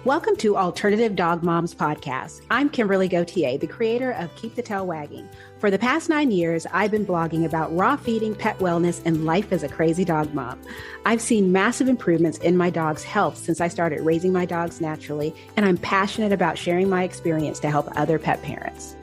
Welcome to Alternative Dog Moms Podcast. I'm Kimberly Gauthier, the creator of Keep the Tail Wagging. For the past 9 years, I've been blogging about raw feeding, pet wellness, and life as a crazy dog mom. I've seen massive improvements in my dog's health since I started raising my dogs naturally, and I'm passionate about sharing my experience to help other pet parents.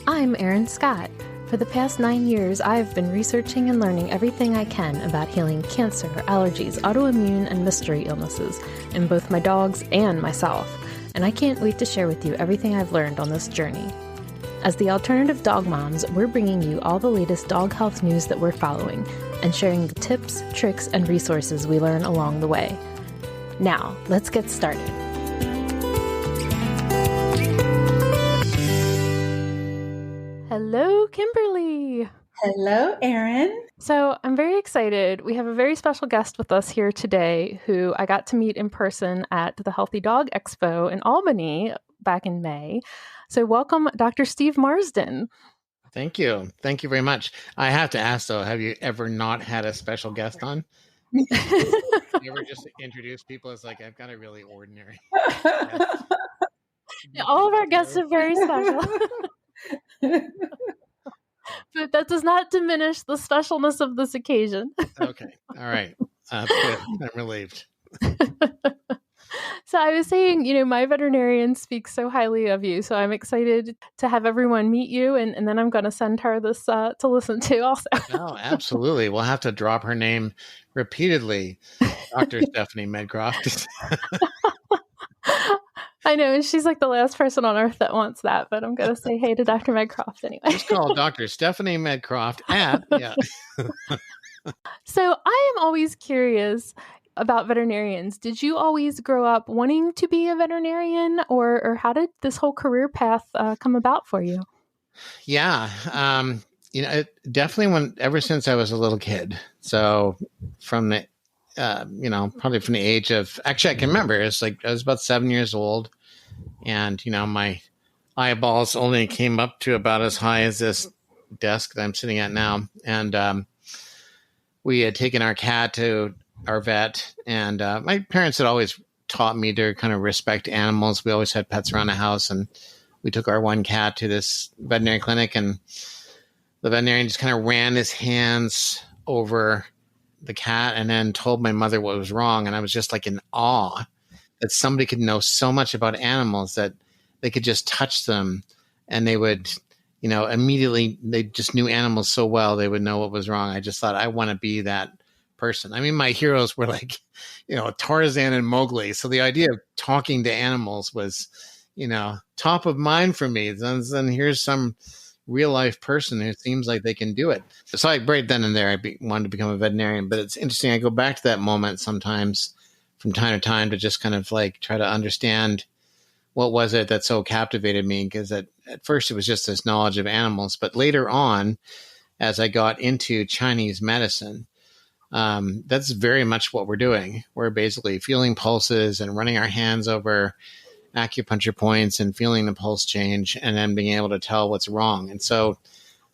I'm Erin Scott. For the past 9 years, I've been researching and learning everything I can about healing cancer, allergies, autoimmune, and mystery illnesses in both my dogs and myself. And I can't wait to share with you everything I've learned on this journey. As the Alternative Dog Moms, we're bringing you all the latest dog health news that we're following and sharing the tips, tricks, and resources we learn along the way. Now, let's get started. Hello, Kimberly. Hello, Erin. So I'm very excited. We have a very special guest with us here today who I got to meet in person at the Healthy Dog Expo in Albany back in May. So welcome, Dr. Steve Marsden. Thank you. Thank you very much. I have to ask, though, have you ever not had a special guest on? You ever just introduce people as like, I've got a really ordinary guest? Yeah, all of our guests are very special. But that does not diminish the specialness of this occasion. Okay. All right. Good. I'm relieved. So I was saying, my veterinarian speaks so highly of you. So I'm excited to have everyone meet you. And then I'm going to send her this to listen to also. Oh, absolutely. We'll have to drop her name repeatedly. Dr. Stephanie Medcroft. I know, and she's like the last person on earth that wants that, but I'm going to say hey to Dr. Medcroft anyway. Just call Dr. Stephanie Medcroft yeah. So I am always curious about veterinarians. Did you always grow up wanting to be a veterinarian, or how did this whole career path come about for you? Yeah. It definitely ever since I was a little kid. So from the probably from the age of, actually I can remember, it's like I was about 7 years old and, my eyeballs only came up to about as high as this desk that I'm sitting at now. And we had taken our cat to our vet, and my parents had always taught me to kind of respect animals. We always had pets around the house, and we took our one cat to this veterinary clinic, and the veterinarian just kind of ran his hands over the cat and then told my mother what was wrong. And I was just like in awe that somebody could know so much about animals that they could just touch them and they would, immediately, they just knew animals so well, they would know what was wrong. I just thought, I want to be that person. I mean, my heroes were like, Tarzan and Mowgli. So the idea of talking to animals was, top of mind for me. Then here's some real life person who seems like they can do it. So right then and there, I wanted to become a veterinarian. But it's interesting. I go back to that moment sometimes from time to time to just kind of like try to understand what was it that so captivated me. Because at first it was just this knowledge of animals. But later on, as I got into Chinese medicine, that's very much what we're doing. We're basically feeling pulses and running our hands over acupuncture points and feeling the pulse change and then being able to tell what's wrong. And so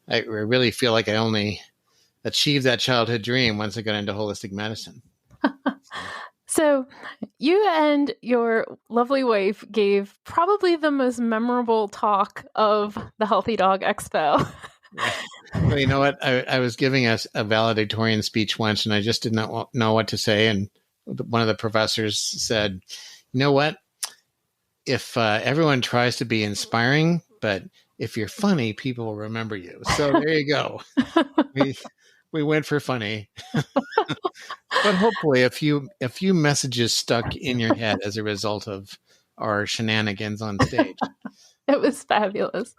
I really feel like I only achieved that childhood dream once I got into holistic medicine. So you and your lovely wife gave probably the most memorable talk of the Healthy Dog Expo. Well, you know what? I was giving us a valedictorian speech once and I just did not know what to say. And one of the professors said, you know what? If everyone tries to be inspiring, but if you're funny, people will remember you. So there you go. We went for funny, but hopefully a few messages stuck in your head as a result of our shenanigans on stage. It was fabulous.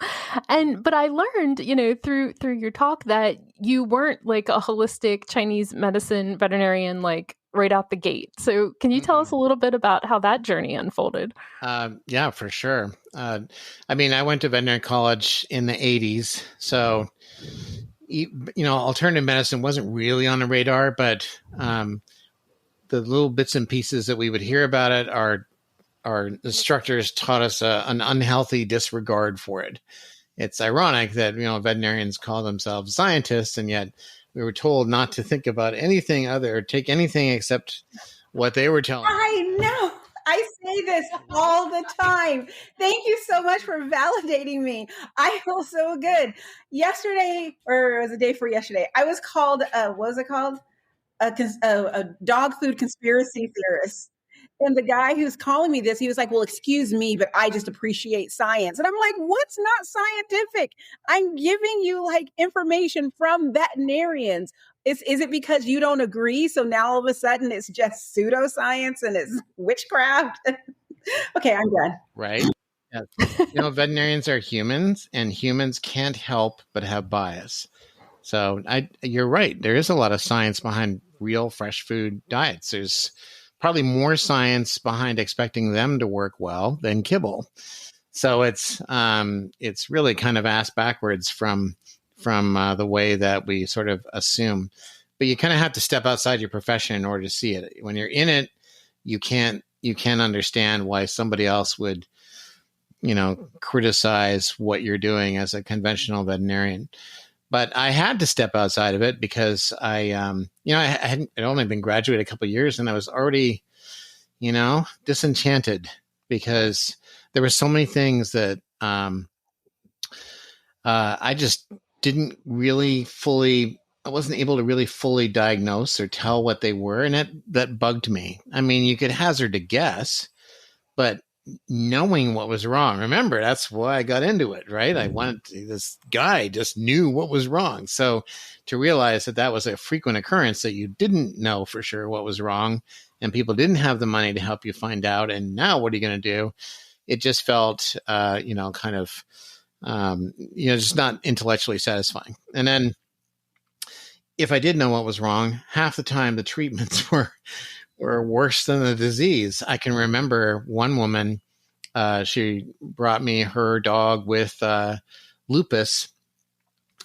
But I learned, through your talk that you weren't like a holistic Chinese medicine veterinarian, like right out the gate. So can you tell us a little bit about how that journey unfolded? Yeah, for sure. I went to veterinary college in the 80s. So, alternative medicine wasn't really on the radar, but the little bits and pieces that we would hear about it, our instructors taught us an unhealthy disregard for it. It's ironic that, veterinarians call themselves scientists, and yet we were told not to think about anything other, or take anything except what they were telling us. I know. I say this all the time. Thank you so much for validating me. I feel so good. Yesterday, or it was the day before yesterday, I was called, what was it called? A dog food conspiracy theorist. And the guy who's calling me this, he was like, well, excuse me, but I just appreciate science. And I'm like, what's not scientific? I'm giving you like information from veterinarians. Is it because you don't agree? So now all of a sudden it's just pseudoscience and it's witchcraft. Okay, I'm done. Right. Yes. Veterinarians are humans, and humans can't help but have bias. So you're right. There is a lot of science behind real fresh food diets. There's probably more science behind expecting them to work well than kibble. So it's really kind of ass backwards from the way that we sort of assume. But you kind of have to step outside your profession in order to see it. When you're in it, you can't understand why somebody else would, criticize what you're doing as a conventional veterinarian. But I had to step outside of it because I had only been graduated a couple of years, and I was already, disenchanted because there were so many things that I just didn't really I wasn't able to really fully diagnose or tell what they were, and that bugged me. I mean, you could hazard a guess, but knowing what was wrong. Remember, that's why I got into it, right? This guy just knew what was wrong. So to realize that was a frequent occurrence, that you didn't know for sure what was wrong and people didn't have the money to help you find out. And now what are you going to do? It just felt, just not intellectually satisfying. And then if I did know what was wrong, half the time the treatments were worse than the disease. I can remember one woman, she brought me her dog with lupus,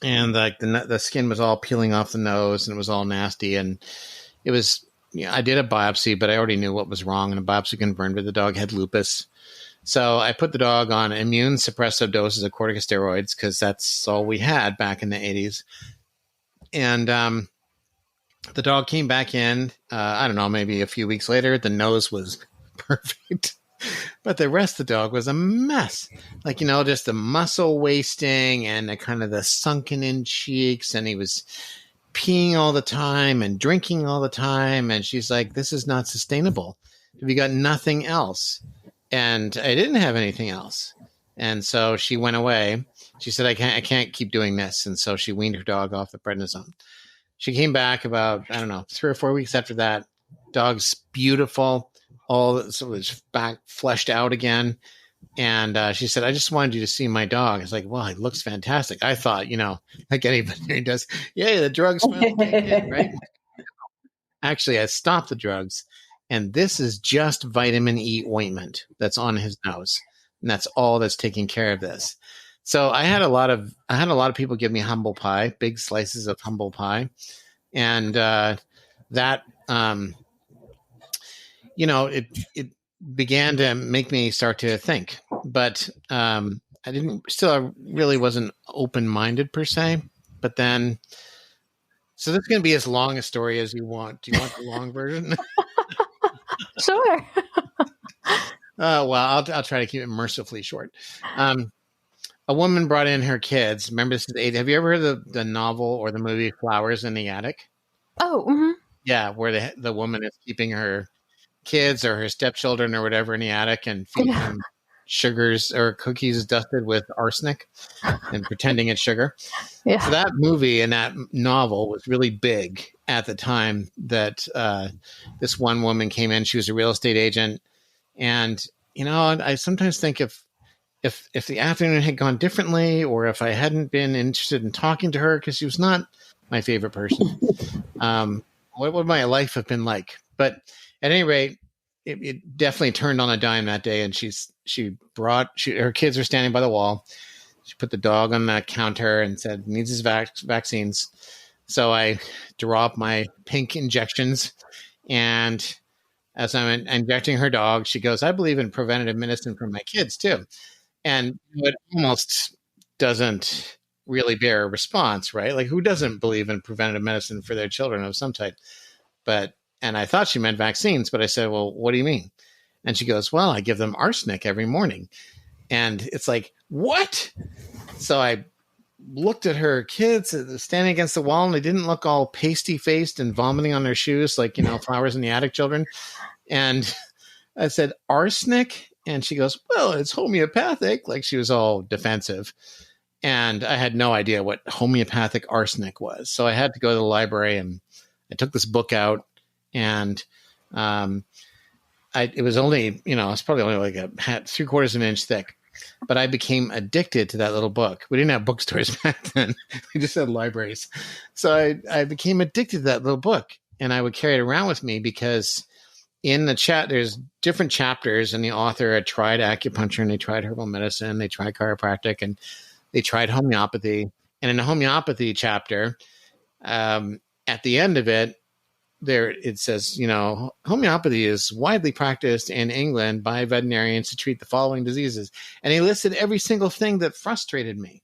and like the skin was all peeling off the nose and it was all nasty. And it was, I did a biopsy, but I already knew what was wrong, and a biopsy confirmed that the dog had lupus. So I put the dog on immune suppressive doses of corticosteroids because that's all we had back in the 80s. And the dog came back in, I don't know, maybe a few weeks later. The nose was perfect, but the rest of the dog was a mess. Like, just the muscle wasting and the kind of the sunken in cheeks. And he was peeing all the time and drinking all the time. And she's like, this is not sustainable. Have you got nothing else? And I didn't have anything else. And so she went away. She said, I can't keep doing this. And so she weaned her dog off the prednisone. She came back about, 3 or 4 weeks after that. Dog's beautiful. So it was back fleshed out again. And she said, I just wanted you to see my dog. I was like, well, it looks fantastic. I thought, like anybody does, the drugs finally kicked in, right? Actually, I stopped the drugs. And this is just vitamin E ointment that's on his nose. And that's all that's taking care of this. So I had a lot of people give me humble pie, big slices of humble pie. And that, it began to make me start to think. But I really wasn't open-minded per se. But then, so this is going to be as long a story as you want. Do you want the long version? Sure. Well, I'll try to keep it mercifully short. A woman brought in her kids. Remember, this is have you ever heard of the novel or the movie Flowers in the Attic? Oh, mm-hmm. Yeah, where the woman is keeping her kids or her stepchildren or whatever in the attic and feeding them sugars or cookies dusted with arsenic and pretending it's sugar. Yeah. So that movie and that novel was really big at the time that this one woman came in. She was a real estate agent. And, I sometimes think if the afternoon had gone differently, or if I hadn't been interested in talking to her, because she was not my favorite person, what would my life have been like? But at any rate, it definitely turned on a dime that day. And her kids were standing by the wall. She put the dog on the counter and said, needs his vaccines. So I dropped my pink injections, and as I'm injecting her dog, she goes, I believe in preventative medicine for my kids too. And it almost doesn't really bear a response, right? Like, who doesn't believe in preventative medicine for their children of some type? And I thought she meant vaccines, but I said, well, what do you mean? And she goes, well, I give them arsenic every morning. And it's like, what? So I looked at her kids standing against the wall, and they didn't look all pasty faced and vomiting on their shoes like, flowers in the attic children. And I said, arsenic? And she goes, well, it's homeopathic. Like, she was all defensive. And I had no idea what homeopathic arsenic was. So I had to go to the library, and I took this book out, and it was only, it's probably only like a 3/4 of an inch thick. But I became addicted to that little book. We didn't have bookstores back then. We just had libraries. So I became addicted to that little book, and I would carry it around with me because in the chat, there's different chapters, and the author had tried acupuncture, and they tried herbal medicine, they tried chiropractic, and they tried homeopathy. And in the homeopathy chapter, at the end of it, it says, homeopathy is widely practiced in England by veterinarians to treat the following diseases. And he listed every single thing that frustrated me.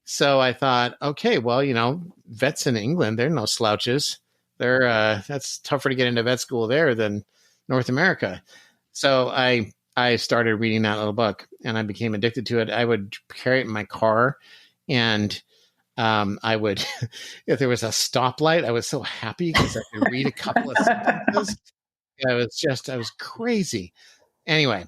So I thought, okay, well, vets in England, they're no slouches. That's tougher to get into vet school there than North America. So I started reading that little book, and I became addicted to it. I would carry it in my car, and I would, if there was a stoplight, I was so happy because I could read a couple of sentences. I was crazy. Anyway,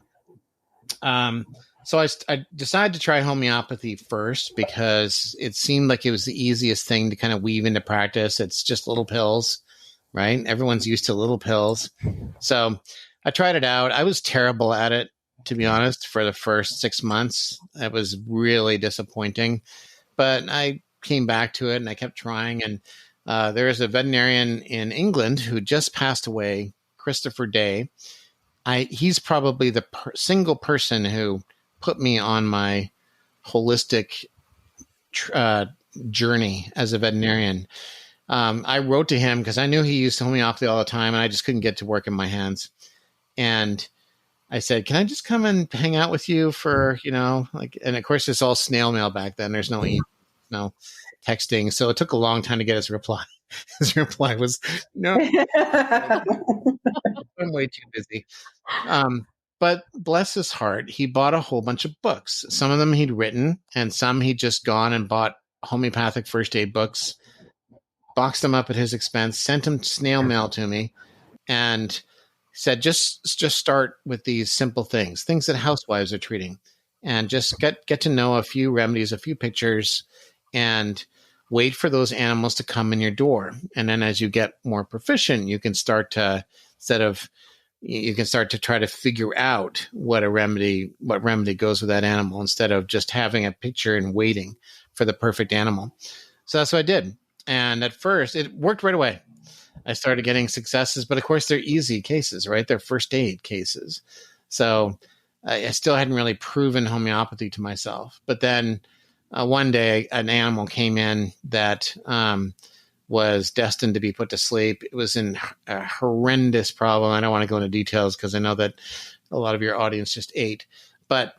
so I decided to try homeopathy first because it seemed like it was the easiest thing to kind of weave into practice. It's just little pills, right? Everyone's used to little pills. So I tried it out. I was terrible at it, to be honest, for the first 6 months. It was really disappointing, but I came back to it, and I kept trying. And there is a veterinarian in England who just passed away, Christopher Day. He's probably the single person who put me on my holistic journey as a veterinarian. I wrote to him because I knew he used homeopathy all the time, and I just couldn't get to work in my hands. And I said, can I just come and hang out with you for, and of course it's all snail mail back then. There's no texting. So it took a long time to get his reply. His reply was, no, I'm way too busy. But bless his heart, he bought a whole bunch of books. Some of them he'd written, and some he'd just gone and bought homeopathic first aid books, boxed them up at his expense, sent them snail mail to me, and said, just start with these simple things that housewives are treating, and just get to know a few remedies, a few pictures, and wait for those animals to come in your door. And then as you get more proficient, you can start to try to figure out what remedy goes with that animal, instead of just having a picture and waiting for the perfect animal. So that's what I did. And at first it worked right away. I started getting successes, but of course they're easy cases, right? They're first aid cases. So I still hadn't really proven homeopathy to myself. But then one day an animal came in that was destined to be put to sleep. It was in a horrendous problem. I don't want to go into details because I know that a lot of your audience just ate. But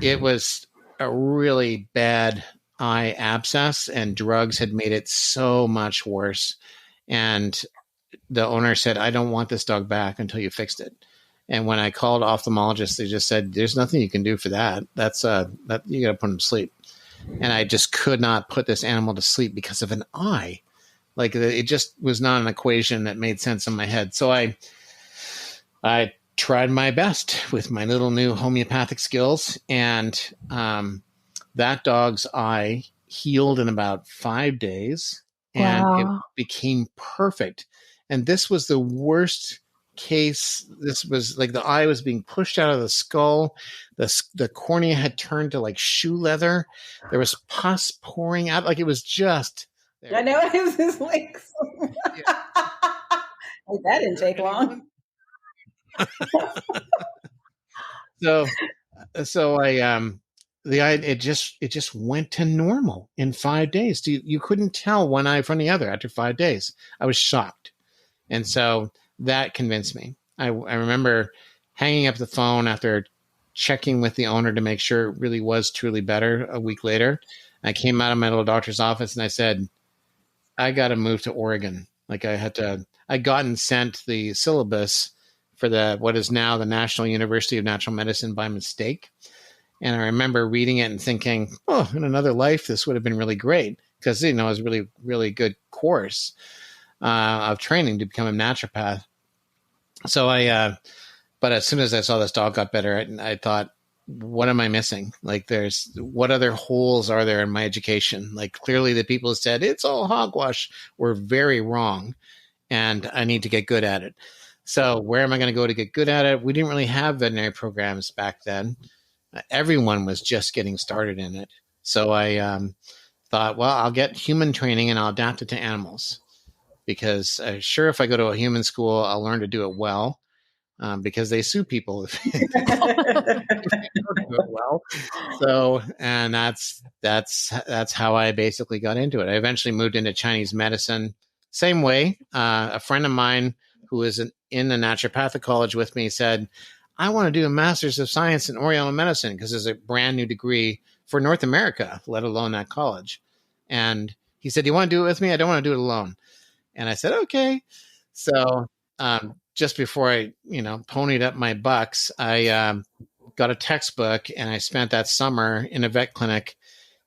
it was a really bad eye abscess, and drugs had made it so much worse. And the owner said, I don't want this dog back until you fixed it. And when I called ophthalmologists, they just said, there's nothing you can do for that. That's that you got to put him to sleep. And I just could not put this animal to sleep because of an eye. Like, it just was not an equation that made sense in my head. So I tried my best with my little new homeopathic skills, and that dog's eye healed in about 5 days. And It became perfect. And this was the worst case. This was like the eye was being pushed out of the skull. The cornea had turned to like shoe leather. There was pus pouring out. Like, it was just there. I know, it was just like, that didn't take long. So I the eye, it just went to normal in 5 days. You couldn't tell one eye from the other after 5 days. I was shocked. And so that convinced me. I remember hanging up the phone after checking with the owner to make sure it really was truly better a week later. I came out of my little doctor's office and I said, I got to move to Oregon. Like, I'd gotten sent the syllabus for what is now the National University of Natural Medicine by mistake. And I remember reading it and thinking, oh, in another life, this would have been really great, because, it was a really, really good course of training to become a naturopath. So but as soon as I saw this dog got better, I thought, what am I missing? Like, what other holes are there in my education? Like, clearly the people who said it's all hogwash were very wrong, and I need to get good at it. So where am I going to go to get good at it? We didn't really have veterinary programs back then. Everyone was just getting started in it. So I thought, well, I'll get human training and I'll adapt it to animals, because sure, if I go to a human school, I'll learn to do it well, because they sue people if they don't do it well. So, and that's how I basically got into it. I eventually moved into Chinese medicine. Same way, a friend of mine who was in the naturopathic college with me said, I want to do a master's of science in Oriental medicine, because there's a brand new degree for North America, let alone that college. And he said, you want to do it with me? I don't want to do it alone. And I said, okay. So just before I, ponied up my bucks, I got a textbook, and I spent that summer in a vet clinic.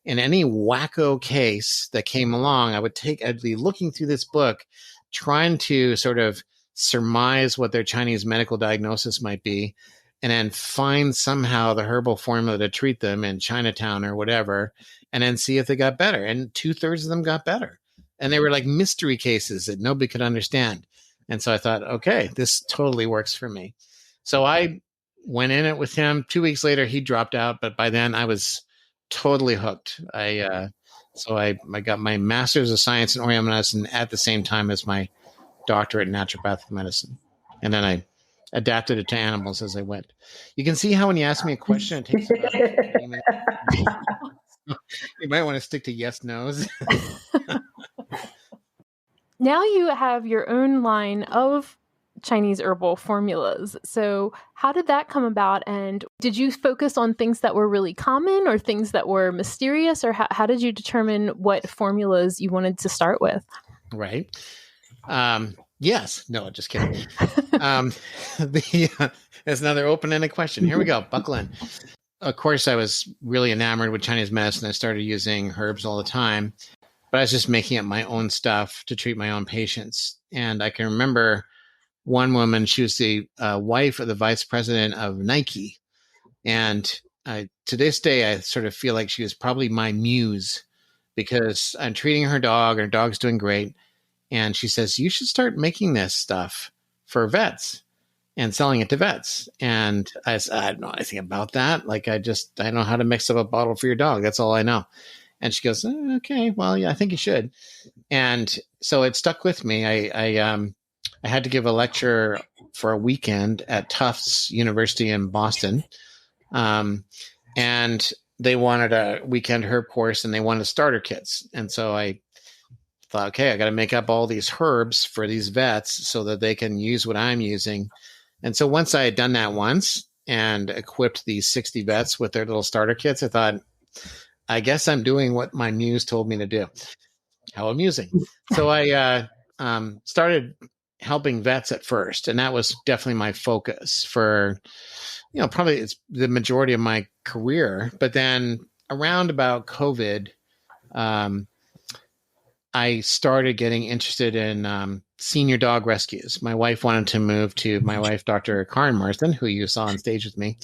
In any wacko case that came along, I'd be looking through this book, trying to sort of surmise what their Chinese medical diagnosis might be, and then find somehow the herbal formula to treat them in Chinatown or whatever, and then see if they got better. And 2/3 of them got better. And they were like mystery cases that nobody could understand. And so I thought, okay, this totally works for me. So I went in it with him. 2 weeks later, he dropped out, but by then I was totally hooked. So I got my master's of science in Oriental medicine at the same time as my doctorate in naturopathic medicine. And then I adapted it to animals as I went. You can see how when you ask me a question, it takes about 20 minutes. You might want to stick to yes, no's. Now you have your own line of Chinese herbal formulas. So how did that come about? And did you focus on things that were really common or things that were mysterious? Or how did you determine what formulas you wanted to start with? Right. Yes. No, just kidding. That's another open-ended question. Here we go. Buckle in. Of course, I was really enamored with Chinese medicine. I started using herbs all the time, but I was just making up my own stuff to treat my own patients. And I can remember one woman, she was the wife of the vice president of Nike. And to this day, I sort of feel like she was probably my muse, because I'm treating her dog, and her dog's doing great. And she says, you should start making this stuff for vets and selling it to vets. And I said, I don't know anything about that. Like, I know how to mix up a bottle for your dog. That's all I know. And she goes, okay, well, yeah, I think you should. And so it stuck with me. I had to give a lecture for a weekend at Tufts University in Boston. And they wanted a weekend herb course, and they wanted starter kits. And so I thought, okay, I got to make up all these herbs for these vets so that they can use what I'm using. And so once I had done that once and equipped these 60 vets with their little starter kits, I thought, I guess I'm doing what my muse told me to do. How amusing. So I started helping vets at first. And that was definitely my focus for, probably it's the majority of my career. But then around about COVID, I started getting interested in senior dog rescues. My wife wanted to move to my wife, Dr. Karen Marsden, who you saw on stage with me.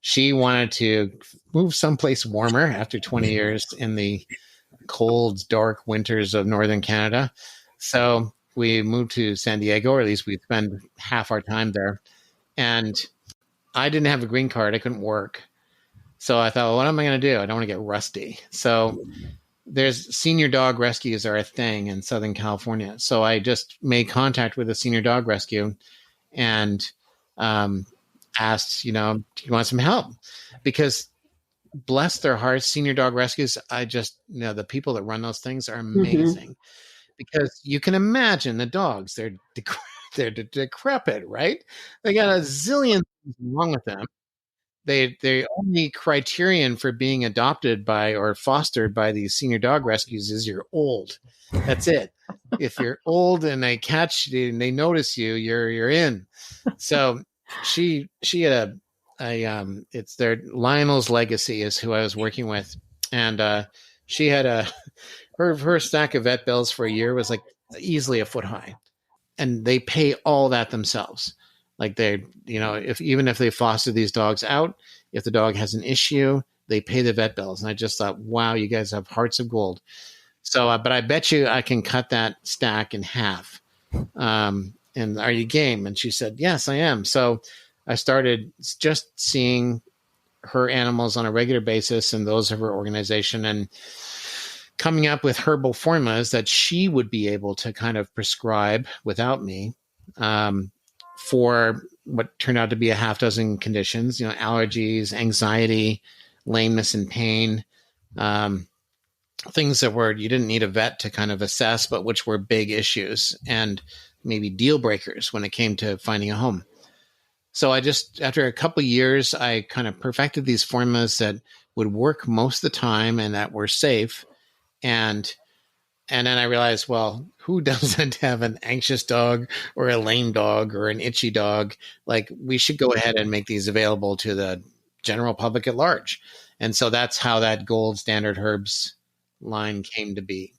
She wanted to move someplace warmer after 20 years in the cold, dark winters of northern Canada. So we moved to San Diego, or at least we spend half our time there. And I didn't have a green card. I couldn't work. So I thought, well, what am I going to do? I don't want to get rusty. So there's senior dog rescues are a thing in Southern California. So I just made contact with a senior dog rescue and asked, do you want some help? Because bless their hearts, senior dog rescues, the people that run those things are amazing. Because you can imagine the dogs, they're decrepit, right? They got a zillion things wrong with them. The only criterion for being adopted by or fostered by these senior dog rescues is you're old. That's it. If you're old and they catch you and they notice you, you're in. So she had it's their Lionel's Legacy is who I was working with. And she had her stack of vet bills for a year was like easily a foot high. And they pay all that themselves. Like they, even if they foster these dogs out, if the dog has an issue, they pay the vet bills. And I just thought, wow, you guys have hearts of gold. So, but I bet you I can cut that stack in half. And are you game? And she said, yes, I am. So I started just seeing her animals on a regular basis and those of her organization, and coming up with herbal formulas that she would be able to kind of prescribe without me, for what turned out to be a half dozen conditions, allergies, anxiety, lameness and pain, things that you didn't need a vet to kind of assess, but which were big issues and maybe deal breakers when it came to finding a home. So after a couple of years, I kind of perfected these formulas that would work most of the time and that were safe. And then I realized, well, who doesn't have an anxious dog or a lame dog or an itchy dog? Like, we should go ahead and make these available to the general public at large. And so that's how that gold standard herbs line came to be.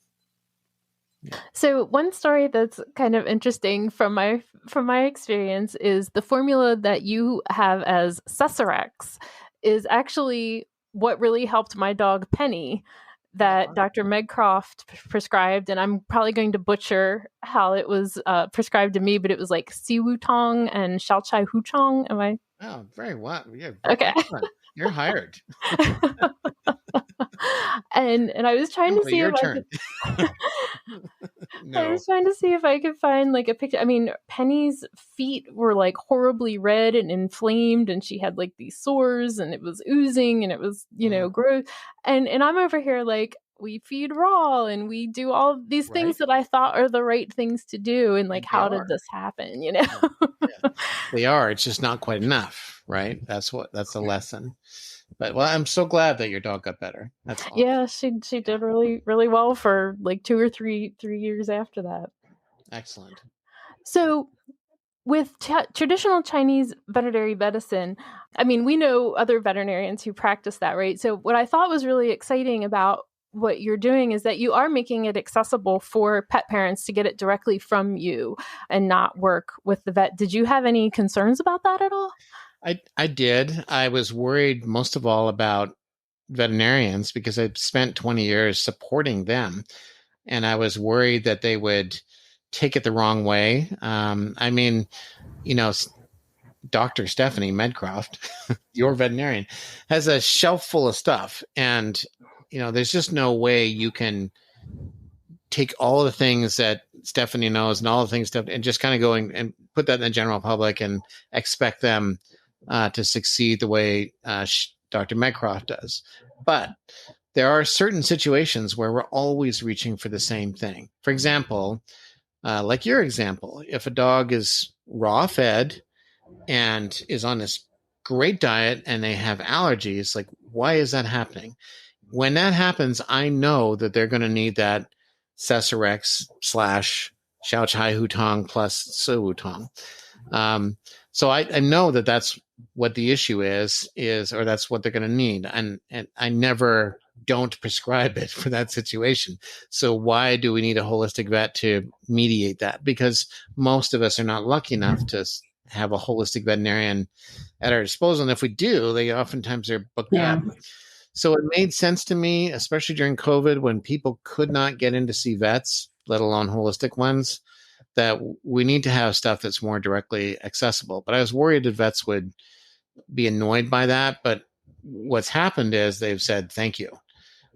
So one story that's kind of interesting from my experience is the formula that you have as Cesarex is actually what really helped my dog Penny, that Dr. Megcroft prescribed. And I'm probably going to butcher how it was prescribed to me, but it was like Siwutong and Xiaochai Huchong. Am I? Oh, very well. Yeah, okay. You're hired. and I was trying to see if I was trying to see if I could find like a picture. I mean, Penny's feet were like horribly red and inflamed, and she had like these sores, and it was oozing, and it was, gross. And I'm over here like, we feed raw and we do all these things that I thought are the right things to do. And like, how did this happen? Yeah. They are. It's just not quite enough, right? That's the lesson. But I'm so glad that your dog got better. That's awesome. Yeah, she did really, really well for like 2 or 3 years after that. Excellent. So with traditional Chinese veterinary medicine, I mean, we know other veterinarians who practice that, right? So what I thought was really exciting about what you're doing is that you are making it accessible for pet parents to get it directly from you and not work with the vet. Did you have any concerns about that at all? I did. I was worried most of all about veterinarians because I spent 20 years supporting them. And I was worried that they would take it the wrong way. I mean, Dr. Stephanie Medcroft, your veterinarian, has a shelf full of stuff. And, there's just no way you can take all the things that Stephanie knows and all the things and just kind of go and put that in the general public and expect them to succeed the way Dr. Medcroft does. But there are certain situations where we're always reaching for the same thing. For example, like your example, if a dog is raw fed and is on this great diet and they have allergies, like, why is that happening? When that happens, I know that they're going to need that Cesarex / Xiaochai Hutong plus Siwutong. So I know that that's what the issue is, or that's what they're going to need. And I never don't prescribe it for that situation. So why do we need a holistic vet to mediate that? Because most of us are not lucky enough to have a holistic veterinarian at our disposal. And if we do, they oftentimes are booked up. So it made sense to me, especially during COVID when people could not get in to see vets, let alone holistic ones, that we need to have stuff that's more directly accessible. But I was worried that vets would be annoyed by that. But what's happened is they've said, thank you,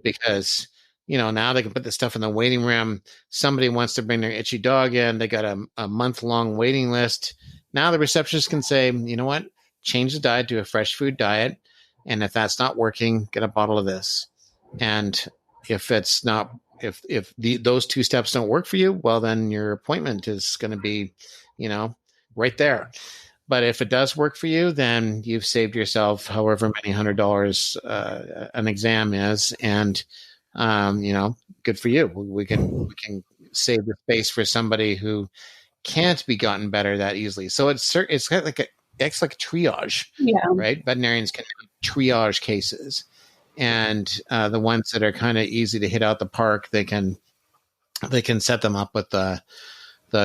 because, now they can put this stuff in the waiting room. Somebody wants to bring their itchy dog in. They got a month-long waiting list. Now the receptionist can say, you know what, change the diet to a fresh food diet. And if that's not working, get a bottle of this. And if it's not, if those 2 steps don't work for you, well, then your appointment is going to be, right there. But if it does work for you, then you've saved yourself however many $100 an exam is, and good for you. We can save the space for somebody who can't be gotten better that easily. So it's kind of like acts like triage, Yeah. right? Veterinarians can triage cases, and the ones that are kind of easy to hit out the park, they can set them up with the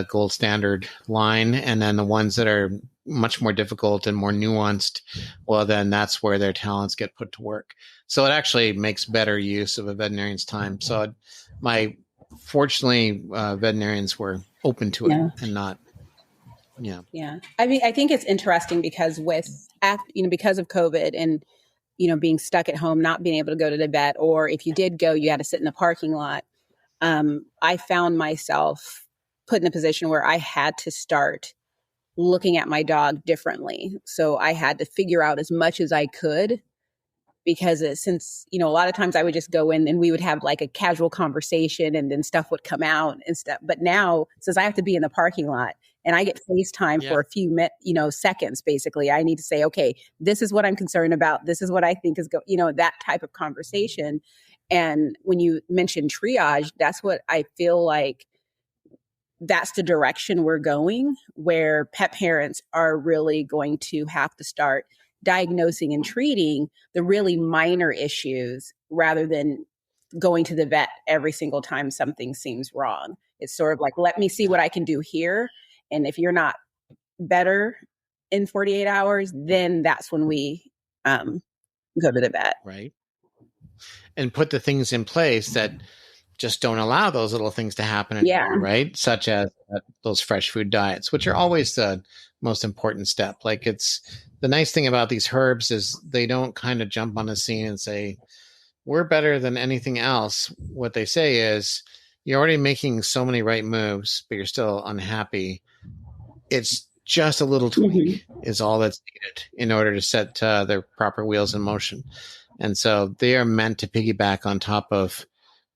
gold standard line, and then the ones that are much more difficult and more nuanced, well, then that's where their talents get put to work. So it actually makes better use of a veterinarian's time. So fortunately, veterinarians were open to it and not. Yeah. I mean, I think it's interesting because because of COVID and, being stuck at home, not being able to go to the vet, or if you did go, you had to sit in the parking lot. I found myself put in a position where I had to start looking at my dog differently. So I had to figure out as much as I could, because since, a lot of times I would just go in and we would have like a casual conversation and then stuff would come out and stuff. But now, since I have to be in the parking lot and I get FaceTime for a few seconds, basically, I need to say, okay, this is what I'm concerned about. This is what I think is that type of conversation. And when you mentioned triage, that's what I feel like, that's the direction we're going, where pet parents are really going to have to start diagnosing and treating the really minor issues rather than going to the vet every single time something seems wrong. It's sort of like, let me see what I can do here. And if you're not better in 48 hours, then that's when we go to the vet. Right. And put the things in place that just don't allow those little things to happen anymore, right? Such as those fresh food diets, which are always the most important step. Like, it's the nice thing about these herbs is they don't kind of jump on the scene and say, we're better than anything else. What they say is, you're already making so many right moves, but you're still unhappy. It's just a little tweak is all that's needed in order to set their proper wheels in motion. And so they are meant to piggyback on top of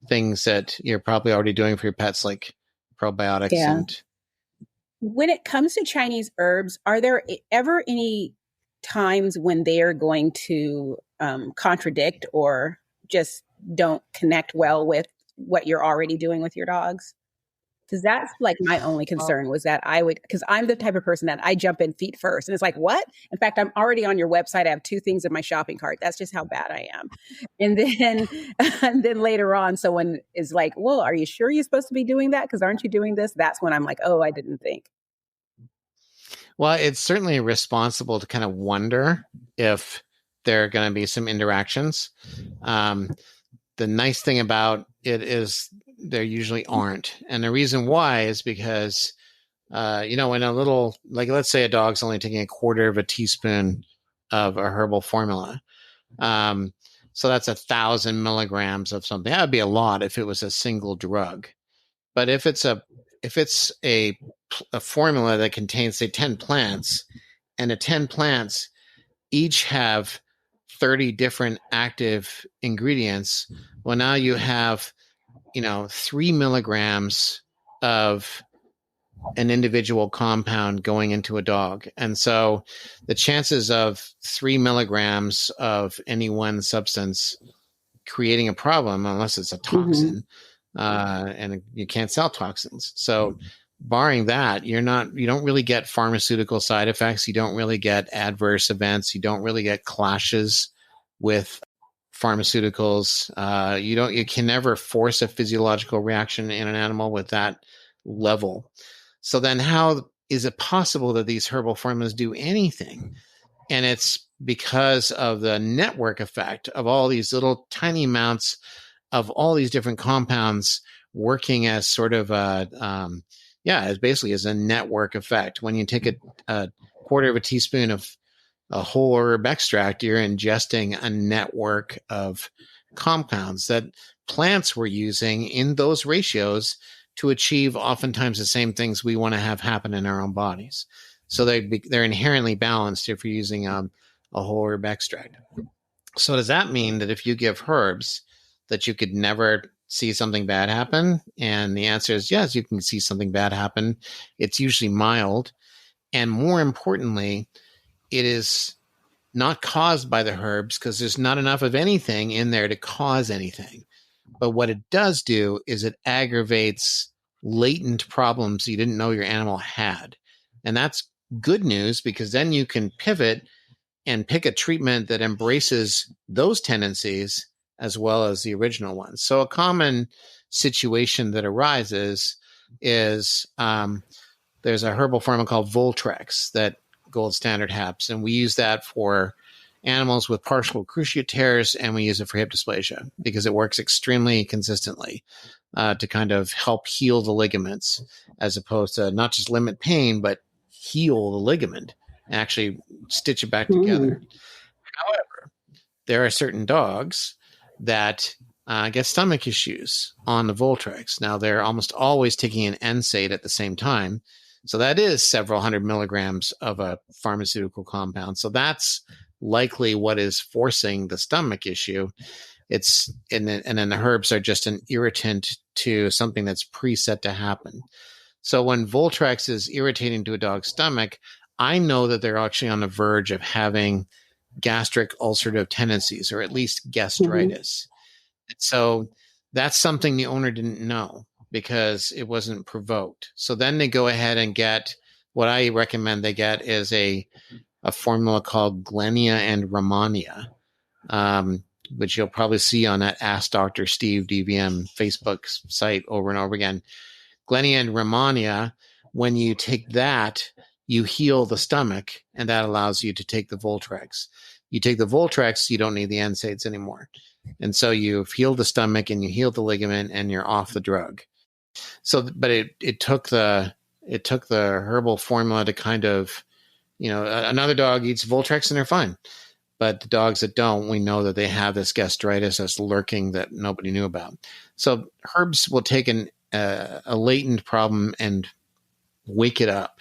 things that you're probably already doing for your pets, like probiotics. And when it comes to Chinese herbs, are there ever any times when they are going to contradict or just don't connect well with what you're already doing with your dogs? Because that's like my only concern was that because I'm the type of person that I jump in feet first. And it's like, what? In fact, I'm already on your website. I have 2 things in my shopping cart. That's just how bad I am. And then later on, someone is like, well, are you sure you're supposed to be doing that? Because aren't you doing this? That's when I'm like, oh, I didn't think. Well, it's certainly responsible to kind of wonder if there are going to be some interactions. The nice thing about it is there usually aren't. And the reason why is because, in a little, like, let's say a dog's only taking a quarter of a teaspoon of a herbal formula. So that's 1,000 milligrams of something. That would be a lot if it was a single drug. But if it's a formula that contains, say, 10 plants, and the 10 plants each have 30 different active ingredients, well, now you have 3 milligrams of an individual compound going into a dog. And so the chances of 3 milligrams of any one substance creating a problem, unless it's a toxin, and you can't sell toxins. So barring that, you don't really get pharmaceutical side effects. You don't really get adverse events. You don't really get clashes with pharmaceuticals. You can never force a physiological reaction in an animal with that level. So then how is it possible that these herbal formulas do anything? And it's because of the network effect of all these little tiny amounts of all these different compounds working as sort of as basically as a network effect. When you take a quarter of a teaspoon of a whole herb extract, you're ingesting a network of compounds that plants were using in those ratios to achieve oftentimes the same things we want to have happen in our own bodies. So they're inherently balanced if you're using a whole herb extract. So does that mean that if you give herbs that you could never see something bad happen? And the answer is yes, you can see something bad happen. It's usually mild. And more importantly, it is not caused by the herbs because there's not enough of anything in there to cause anything. But what it does do is it aggravates latent problems you didn't know your animal had. And that's good news, because then you can pivot and pick a treatment that embraces those tendencies as well as the original ones. So a common situation that arises is there's a herbal formula called Voltrex that Gold Standard haps, and we use that for animals with partial cruciate tears, and we use it for hip dysplasia because it works extremely consistently to kind of help heal the ligaments, as opposed to not just limit pain, but heal the ligament and actually stitch it back together. However, there are certain dogs that get stomach issues on the Voltrex. Now, they're almost always taking an NSAID at the same time. So that is several hundred milligrams of a pharmaceutical compound. So that's likely what is forcing the stomach issue. And then the herbs are just an irritant to something that's preset to happen. So when Voltrex is irritating to a dog's stomach, I know that they're actually on the verge of having gastric ulcerative tendencies, or at least gastritis. So that's something the owner didn't know because it wasn't provoked. So then they go ahead and get what I recommend they get is a formula called Glenia and Romania, which you'll probably see on that Ask Dr. Steve DVM Facebook site over and over again. Glenia and Romania, when you take that, you heal the stomach, and that allows you to take the Voltrex. You take the Voltrex, you don't need the NSAIDs anymore. And so you've healed the stomach and you heal the ligament and you're off the drug. So, but it took the herbal formula to kind of, another dog eats Voltrex and they're fine. But the dogs that don't, we know that they have this gastritis that's lurking that nobody knew about. So herbs will take a latent problem and wake it up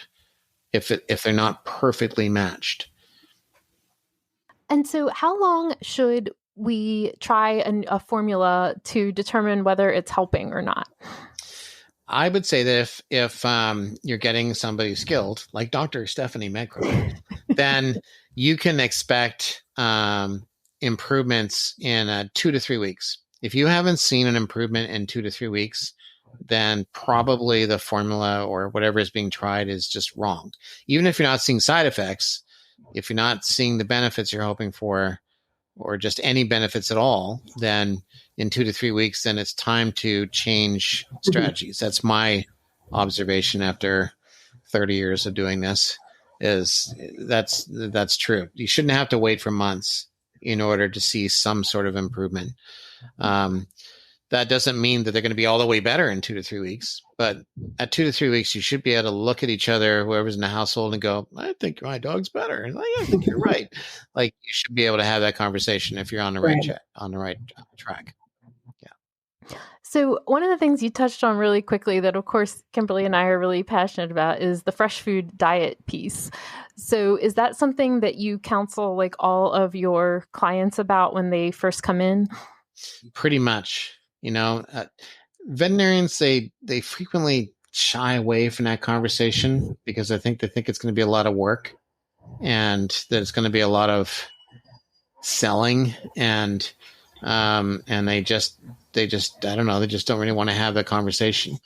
if they're not perfectly matched. And so how long should we try a formula to determine whether it's helping or not? I would say that if you're getting somebody skilled, like Dr. Stephanie Medcroft, then you can expect improvements in 2 to 3 weeks. If you haven't seen an improvement in 2 to 3 weeks, then probably the formula or whatever is being tried is just wrong. Even if you're not seeing side effects, if you're not seeing the benefits you're hoping for, or just any benefits at all, then in 2 to 3 weeks, then it's time to change strategies. That's my observation after 30 years of doing this. That's true. You shouldn't have to wait for months in order to see some sort of improvement. That doesn't mean that they're going to be all the way better in 2 to 3 weeks, but at 2 to 3 weeks, you should be able to look at each other, whoever's in the household, and go, I think my dog's better. And I think you're right. Like, you should be able to have that conversation if you're on the right track. Yeah. So one of the things you touched on really quickly that, of course, Kimberly and I are really passionate about is the fresh food diet piece. So is that something that you counsel like all of your clients about when they first come in? Pretty much. Veterinarians, they frequently shy away from that conversation because they think it's going to be a lot of work and that it's going to be a lot of selling and they just I don't know, they just don't really want to have that conversation.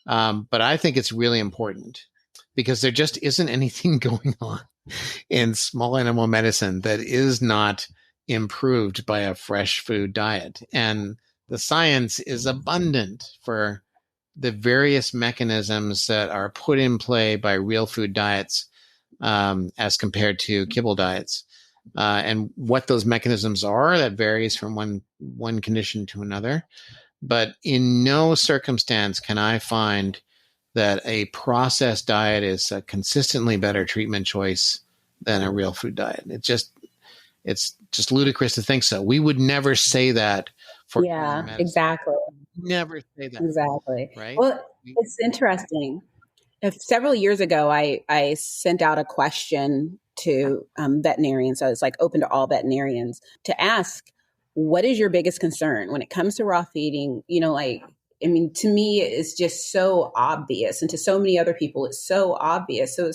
But I think it's really important because there just isn't anything going on in small animal medicine that is not improved by a fresh food diet. And the science is abundant for the various mechanisms that are put in play by real food diets as compared to kibble diets. And what those mechanisms are, that varies from one condition to another. But in no circumstance can I find that a processed diet is a consistently better treatment choice than a real food diet. It's just ludicrous to think so. We would never say that for medicine. Exactly. Never say that. Exactly. Right? Well, it's interesting. Several years ago, I sent out a question to veterinarians. So it's like open to all veterinarians to ask, what is your biggest concern when it comes to raw feeding? To me, it's just so obvious. And to so many other people, it's so obvious. So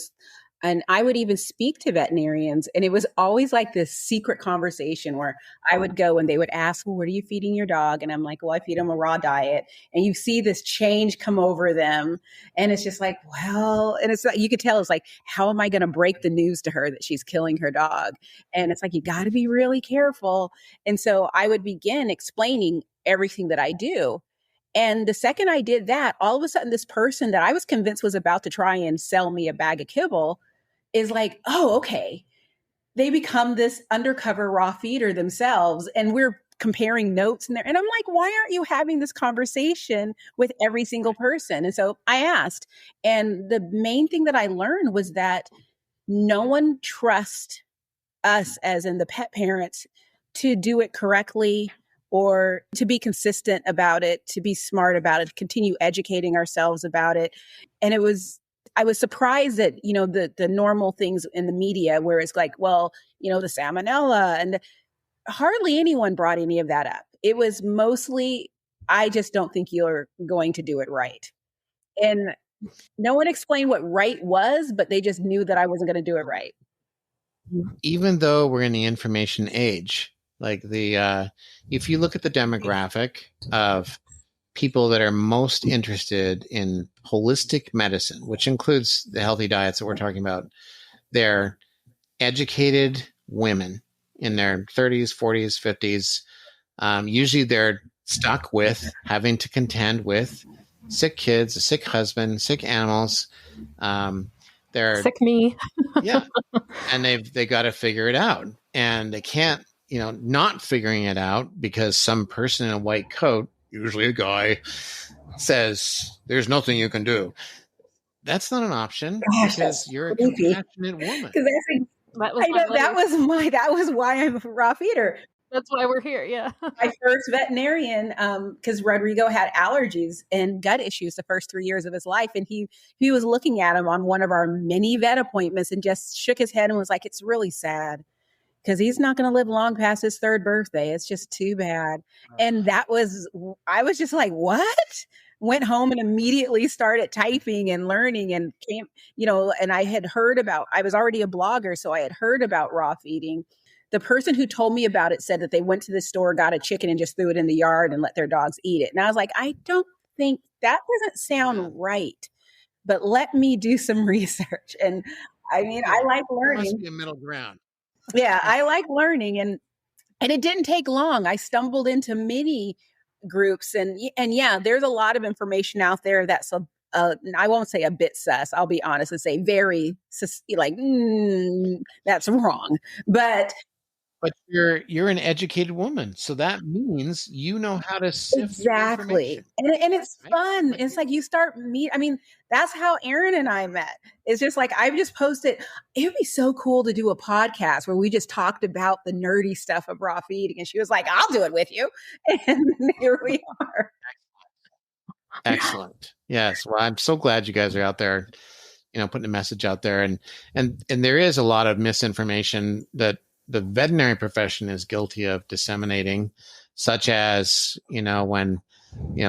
And I would even speak to veterinarians, and it was always like this secret conversation where I would go and they would ask, well, what are you feeding your dog? And I'm like, well, I feed him a raw diet. And you see this change come over them. And it's just like, well, and it's like, you could tell it's like, how am I going to break the news to her that she's killing her dog? And it's like, you got to be really careful. And so I would begin explaining everything that I do. And the second I did that, all of a sudden, this person that I was convinced was about to try and sell me a bag of kibble is like, oh, okay. They become this undercover raw feeder themselves. And we're comparing notes in there. And I'm like, why aren't you having this conversation with every single person? And so I asked. And the main thing that I learned was that no one trusts us, as in the pet parents, to do it correctly or to be consistent about it, to be smart about it, to continue educating ourselves about it. And I was surprised that, the normal things in the media where it's like, well, the salmonella, and hardly anyone brought any of that up. It was mostly, I just don't think you're going to do it right. And no one explained what right was, but they just knew that I wasn't going to do it right. Even though we're in the information age, like if you look at the demographic of people that are most interested in holistic medicine, which includes the healthy diets that we're talking about, they're educated women in their 30s, 40s, 50s. Usually they're stuck with having to contend with sick kids, a sick husband, sick animals. They're sick me. Yeah. And they got to figure it out. And they can't, not figuring it out because some person in a white coat, usually a guy, says there's nothing you can do. That's not an option. Gosh, because you're a compassionate woman. That was why I'm a raw feeder. That's why we're here. Yeah. My first veterinarian, because Rodrigo had allergies and gut issues the first 3 years of his life. And he was looking at him on one of our many vet appointments and just shook his head and was like, it's really sad because he's not going to live long past his 3rd birthday. It's just too bad. And I was just like, what? Went home and immediately started typing and learning and came, and I was already a blogger. So I had heard about raw feeding. The person who told me about it said that they went to the store, got a chicken and just threw it in the yard and let their dogs eat it. And I was like, I don't think that doesn't sound right, but let me do some research. And I like learning. There must be a middle ground. Yeah, I like learning. And it didn't take long. I stumbled into many groups and yeah, there's a lot of information out there that's I won't say a bit sus. I'll be honest and say very like, that's wrong. But you're an educated woman, so that means you know how to sift exactly, and it's fun. Right? It's like you start that's how Erin and I met. It's just like I've just posted. It would be so cool to do a podcast where we just talked about the nerdy stuff of raw feeding, and she was like, "I'll do it with you," and here we are. Excellent. Yes. Well, I'm so glad you guys are out there, putting a message out there, and there is a lot of misinformation that the veterinary profession is guilty of disseminating, such as, when,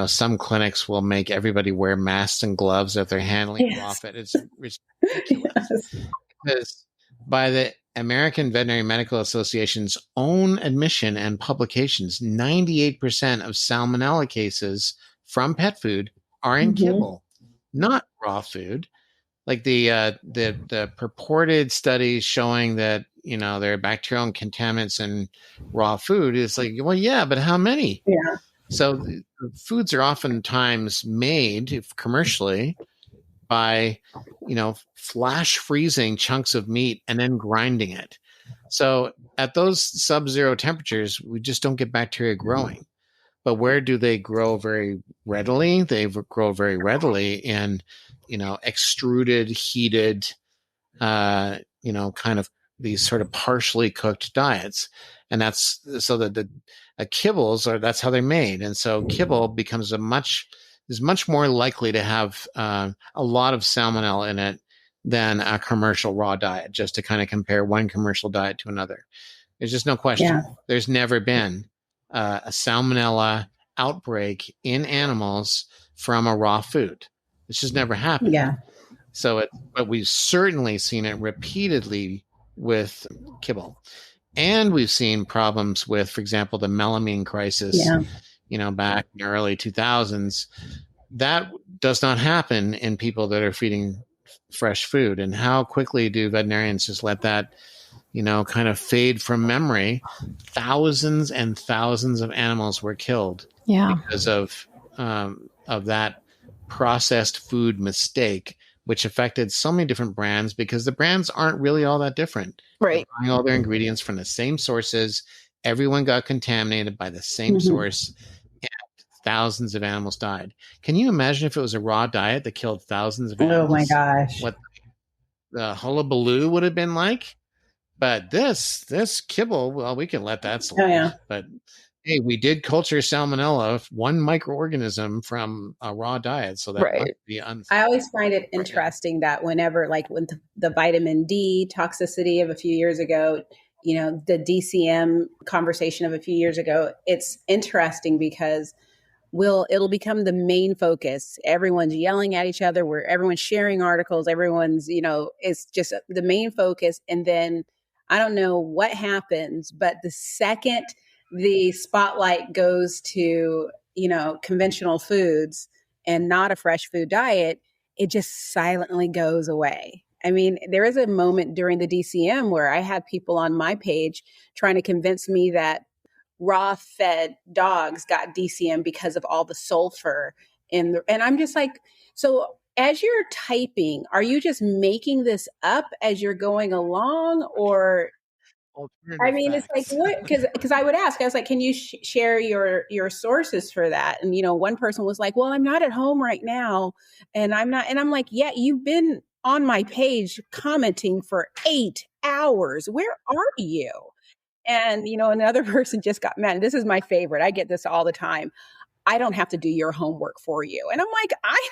some clinics will make everybody wear masks and gloves if they're handling raw feed. It's ridiculous. Yes. Because by the American Veterinary Medical Association's own admission and publications, 98% of salmonella cases from pet food are in kibble, not raw food. Like the purported studies showing that, there are bacterial contaminants in raw food is like, well, yeah, but how many? Yeah. So foods are oftentimes made commercially by, flash freezing chunks of meat and then grinding it. So at those sub-zero temperatures, we just don't get bacteria growing. But where do they grow very readily? They grow very readily in, extruded, heated, kind of these sort of partially cooked diets. And that's so that the kibbles that's how they're made. And so kibble is much more likely to have a lot of salmonella in it than a commercial raw diet, just to kind of compare one commercial diet to another. There's just no question. Yeah. There's never been a salmonella outbreak in animals from a raw food. It's just never happened. Yeah. But we've certainly seen it repeatedly with kibble. And we've seen problems with, for example, the melamine crisis, back in the early 2000s. That does not happen in people that are feeding fresh food. And how quickly do veterinarians just let that, kind of fade from memory? Thousands and thousands of animals were killed because of that processed food mistake, which affected so many different brands, because the brands aren't really all that different. Right. They're buying all their ingredients from the same sources. Everyone got contaminated by the same source, and thousands of animals died. Can you imagine if it was a raw diet that killed thousands of animals? Oh my gosh. What the hullabaloo would have been like? But this kibble, well, we can let that slide. Oh, yeah. But hey, we did culture salmonella, one microorganism from a raw diet, so that might be unfair. I always find it interesting that whenever, like when the vitamin D toxicity of a few years ago, the DCM conversation of a few years ago, it's interesting because it'll become the main focus. Everyone's yelling at each other, where everyone's sharing articles, everyone's, it's just the main focus. And then I don't know what happens, but the second the spotlight goes to, conventional foods and not a fresh food diet, it just silently goes away. I mean, there is a moment during the DCM where I had people on my page trying to convince me that raw fed dogs got DCM because of all the sulfur and I'm just like, so as you're typing, are you just making this up as you're going along, or I mean, it's like, what? Because I would ask, I was like, can you share your sources for that? And, one person was like, well, I'm not at home right now. And I'm not. And I'm like, yeah, you've been on my page commenting for 8 hours. Where are you? And, another person just got mad. And this is my favorite. I get this all the time. I don't have to do your homework for you. And I'm like, I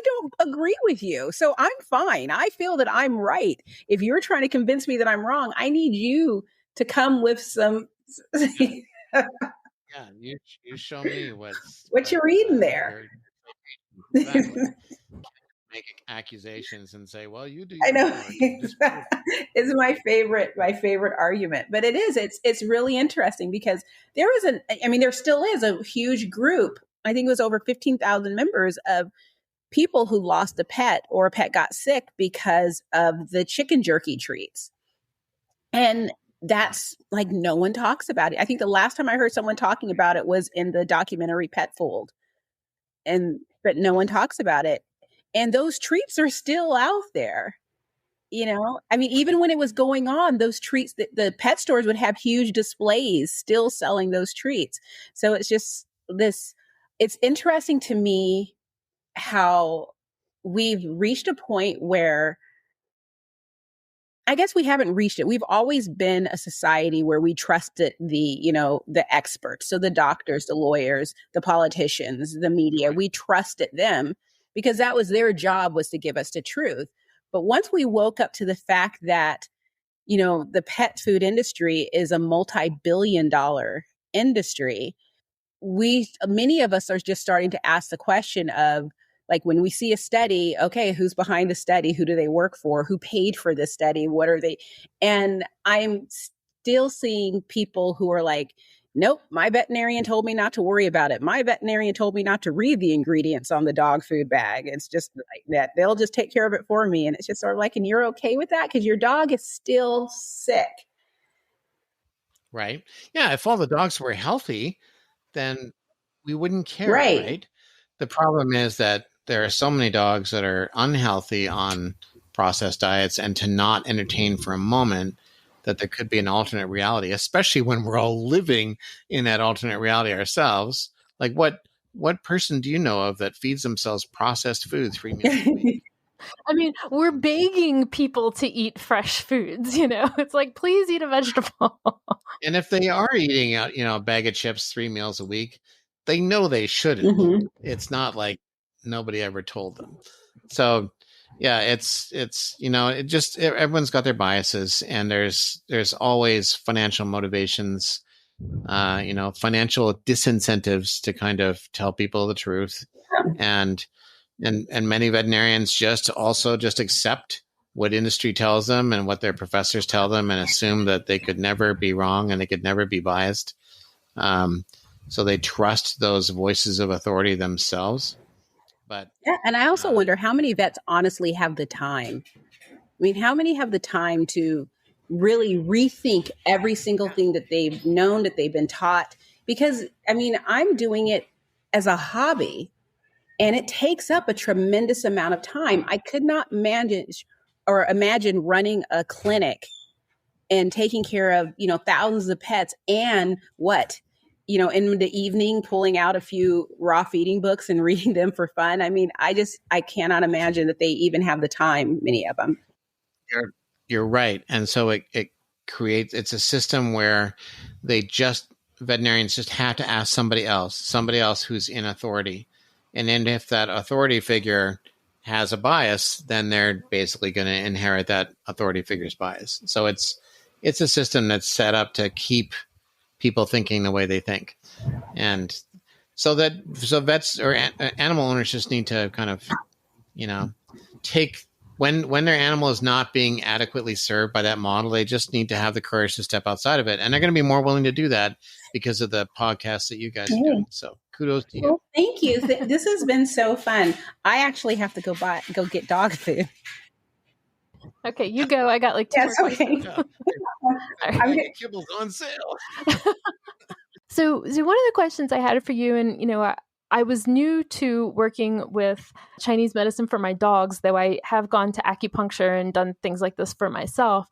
don't agree with you. So I'm fine. I feel that I'm right. If you're trying to convince me that I'm wrong, I need you to come with some. Yeah, you show me what you're reading there. Exactly. Make accusations and say, well, you do. I know. It's my favorite argument, but it's really interesting because there still is a huge group. I think it was over 15,000 members of people who lost a pet or a pet got sick because of the chicken jerky treats. And that's like, no one talks about it. I think the last time I heard someone talking about it was in the documentary Pet Fold. But no one talks about it. And those treats are still out there. I mean, even when it was going on, those treats, the pet stores would have huge displays still selling those treats. So it's just it's interesting to me how we've reached a point where I guess we haven't reached it. We've always been a society where we trusted the experts. So the doctors, the lawyers, the politicians, the media, we trusted them because that was their job, was to give us the truth. But once we woke up to the fact that, the pet food industry is a multi-billion-dollar industry, many of us are just starting to ask the question of, like, when we see a study, okay, who's behind the study? Who do they work for? Who paid for this study? What are they? And I'm still seeing people who are like, nope, my veterinarian told me not to worry about it. My veterinarian told me not to read the ingredients on the dog food bag. It's just like that. They'll just take care of it for me. And it's just sort of like, and you're okay with that because your dog is still sick. Right. Yeah. If all the dogs were healthy, then we wouldn't care. Right. The problem is that there are so many dogs that are unhealthy on processed diets, and to not entertain for a moment that there could be an alternate reality, especially when we're all living in that alternate reality ourselves. Like, what person do you know of that feeds themselves processed food 3 meals a week? I mean, we're begging people to eat fresh foods, It's like, please eat a vegetable. And if they are eating out, a bag of chips 3 meals a week, they know they shouldn't. Mm-hmm. It's not like nobody ever told them. So yeah, it's everyone's got their biases, and there's always financial motivations, financial disincentives to kind of tell people the truth. And And many veterinarians just accept what industry tells them and what their professors tell them and assume that they could never be wrong and they could never be biased. So they trust those voices of authority themselves. But yeah, and I also wonder how many vets honestly have the time. I mean, how many have the time to really rethink every single thing that they've known, that they've been taught? Because, I mean, I'm doing it as a hobby, and it takes up a tremendous amount of time. I could not manage or imagine running a clinic and taking care of, thousands of pets and in the evening, pulling out a few raw feeding books and reading them for fun. I mean, I cannot imagine that they even have the time, many of them. You're right. And so it's a system where veterinarians just have to ask somebody else who's in authority. And then if that authority figure has a bias, then they're basically going to inherit that authority figure's bias. So it's a system that's set up to keep people thinking the way they think. And so vets or animal owners just need to kind of, take when their animal is not being adequately served by that model, they just need to have the courage to step outside of it. And they're going to be more willing to do that because of the podcast that you guys are doing. So kudos to you. Well, thank you. This has been so fun. I actually have to go get dog food. Okay, you go. I got like 2 yes, more okay. Kibbles on sale. So one of the questions I had for you, and I was new to working with Chinese medicine for my dogs, though I have gone to acupuncture and done things like this for myself.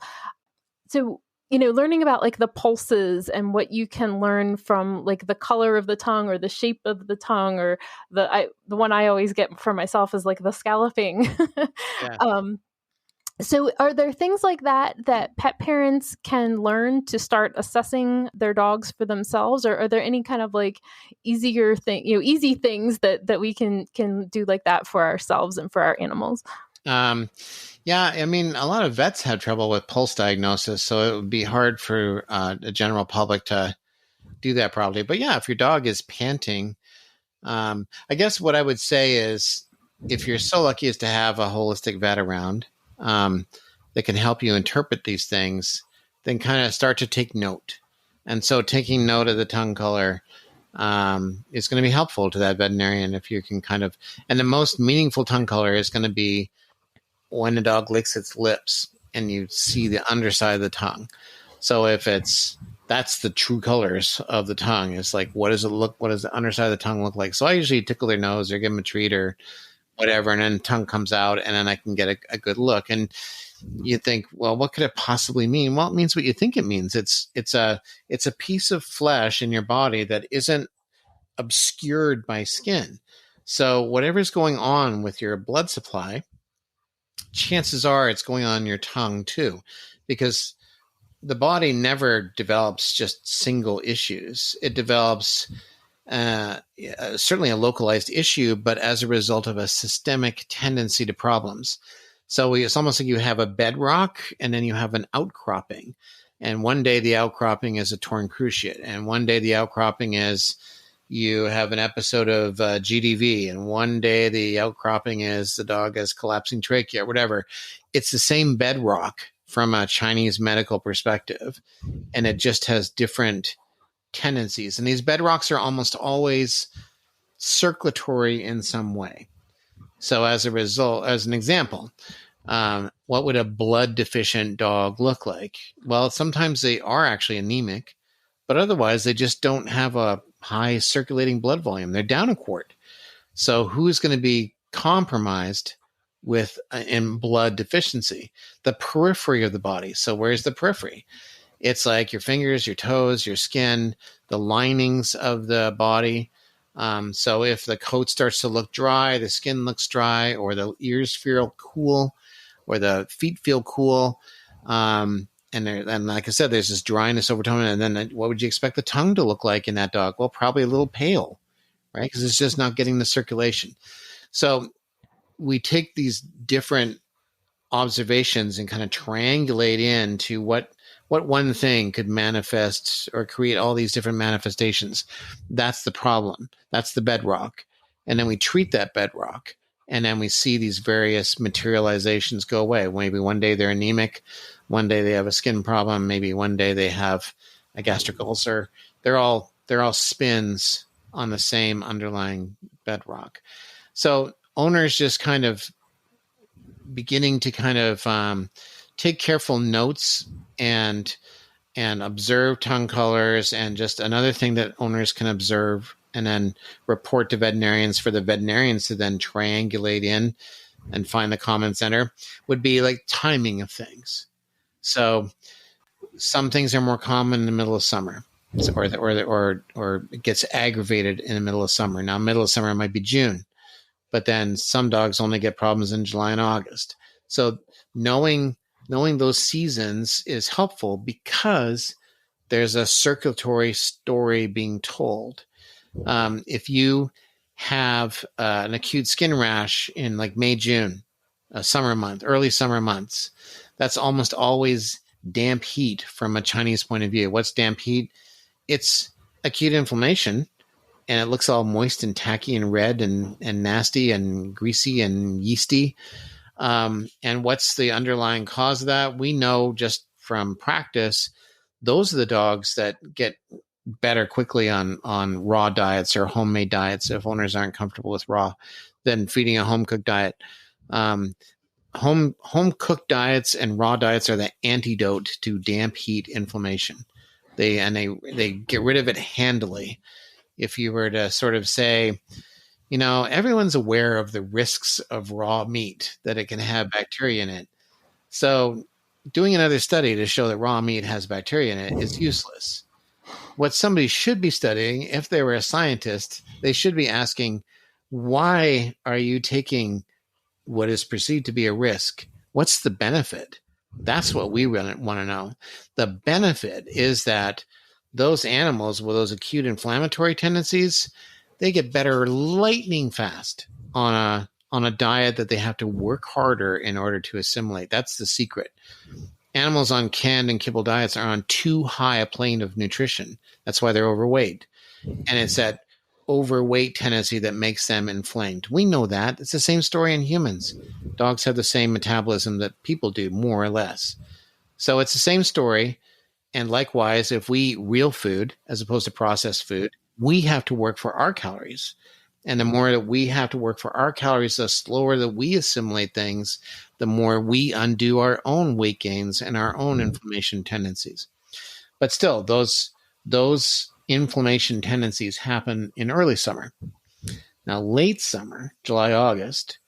So, learning about like the pulses and what you can learn from like the color of the tongue or the shape of the tongue, or the one I always get for myself is like the scalloping. Yeah. So are there things like that pet parents can learn to start assessing their dogs for themselves? Or are there any kind of like easy things that we can do like that for ourselves and for our animals? Yeah, I mean, a lot of vets have trouble with pulse diagnosis, so it would be hard for the general public to do that probably. But yeah, if your dog is panting, I guess what I would say is if you're so lucky as to have a holistic vet around, that can help you interpret these things, then kind of start to take note. And so taking note of the tongue color is going to be helpful to that veterinarian if you can and the most meaningful tongue color is going to be when the dog licks its lips and you see the underside of the tongue. So if that's the true colors of the tongue, it's like, what does the underside of the tongue look like? So I usually tickle their nose or give them a treat or whatever, and then the tongue comes out, and then I can get a good look. And you think, well, what could it possibly mean? Well, it means what you think it means. It's a piece of flesh in your body that isn't obscured by skin. So whatever's going on with your blood supply, chances are it's going on in your tongue too, because the body never develops just single issues. It develops certainly a localized issue, but as a result of a systemic tendency to problems. So it's almost like you have a bedrock and then you have an outcropping. And one day the outcropping is a torn cruciate. And one day the outcropping is you have an episode of GDV. And one day the outcropping is the dog has collapsing trachea or whatever. It's the same bedrock from a Chinese medical perspective. And it just has different tendencies. And these bedrocks are almost always circulatory in some way. So as a result, as an example, what would a blood deficient dog look like? Well, sometimes they are actually anemic, but otherwise they just don't have a high circulating blood volume. They're down a quart. So who's going to be compromised in blood deficiency? The periphery of the body. So where's the periphery? It's like your fingers, your toes, your skin, the linings of the body. So if the coat starts to look dry, the skin looks dry, or the ears feel cool, or the feet feel cool, and like I said, there's this dryness over time. And then what would you expect the tongue to look like in that dog? Well, probably a little pale, right? Because it's just not getting the circulation. So we take these different observations and kind of triangulate into what one thing could manifest or create all these different manifestations. That's the problem. That's the bedrock. And then we treat that bedrock. And then we see these various materializations go away. Maybe one day they're anemic, one day they have a skin problem, maybe one day they have a gastric ulcer. They're all spins on the same underlying bedrock. So owners just kind of beginning to kind of take careful notes and observe tongue colors. And just another thing that owners can observe and then report to veterinarians for the veterinarians to then triangulate in and find the common center would be like timing of things. So some things are more common in the middle of summer, or it gets aggravated in the middle of summer. Now, middle of summer might be June, but then some dogs only get problems in July and August. So knowing those seasons is helpful because there's a circulatory story being told. If you have an acute skin rash in like May, June, summer month, early summer months, that's almost always damp heat from a Chinese point of view. What's damp heat? It's acute inflammation, and it looks all moist and tacky and red and nasty and greasy and yeasty. And what's the underlying cause of that? We know just from practice, those are the dogs that get better quickly on raw diets or homemade diets if owners aren't comfortable with raw than feeding a home cooked diet. Home cooked diets and raw diets are the antidote to damp heat inflammation. They get rid of it handily. If you were to sort of say, everyone's aware of the risks of raw meat, that it can have bacteria in it. So doing another study to show that raw meat has bacteria in it is useless. What somebody should be studying, if they were a scientist, they should be asking, why are you taking what is perceived to be a risk? What's the benefit? That's what we really want to know. The benefit is that those animals with those acute inflammatory tendencies, they get better lightning fast on a diet that they have to work harder in order to assimilate. That's the secret. Animals on canned and kibble diets are on too high a plane of nutrition. That's why they're overweight. And it's that overweight tendency that makes them inflamed. We know that. It's the same story in humans. Dogs have the same metabolism that people do, more or less. So it's the same story. And likewise, if we eat real food as opposed to processed food, we have to work for our calories. And the more that we have to work for our calories, the slower that we assimilate things, the more we undo our own weight gains and our own inflammation tendencies. But still, those inflammation tendencies happen in early summer. Now, late summer, July, August,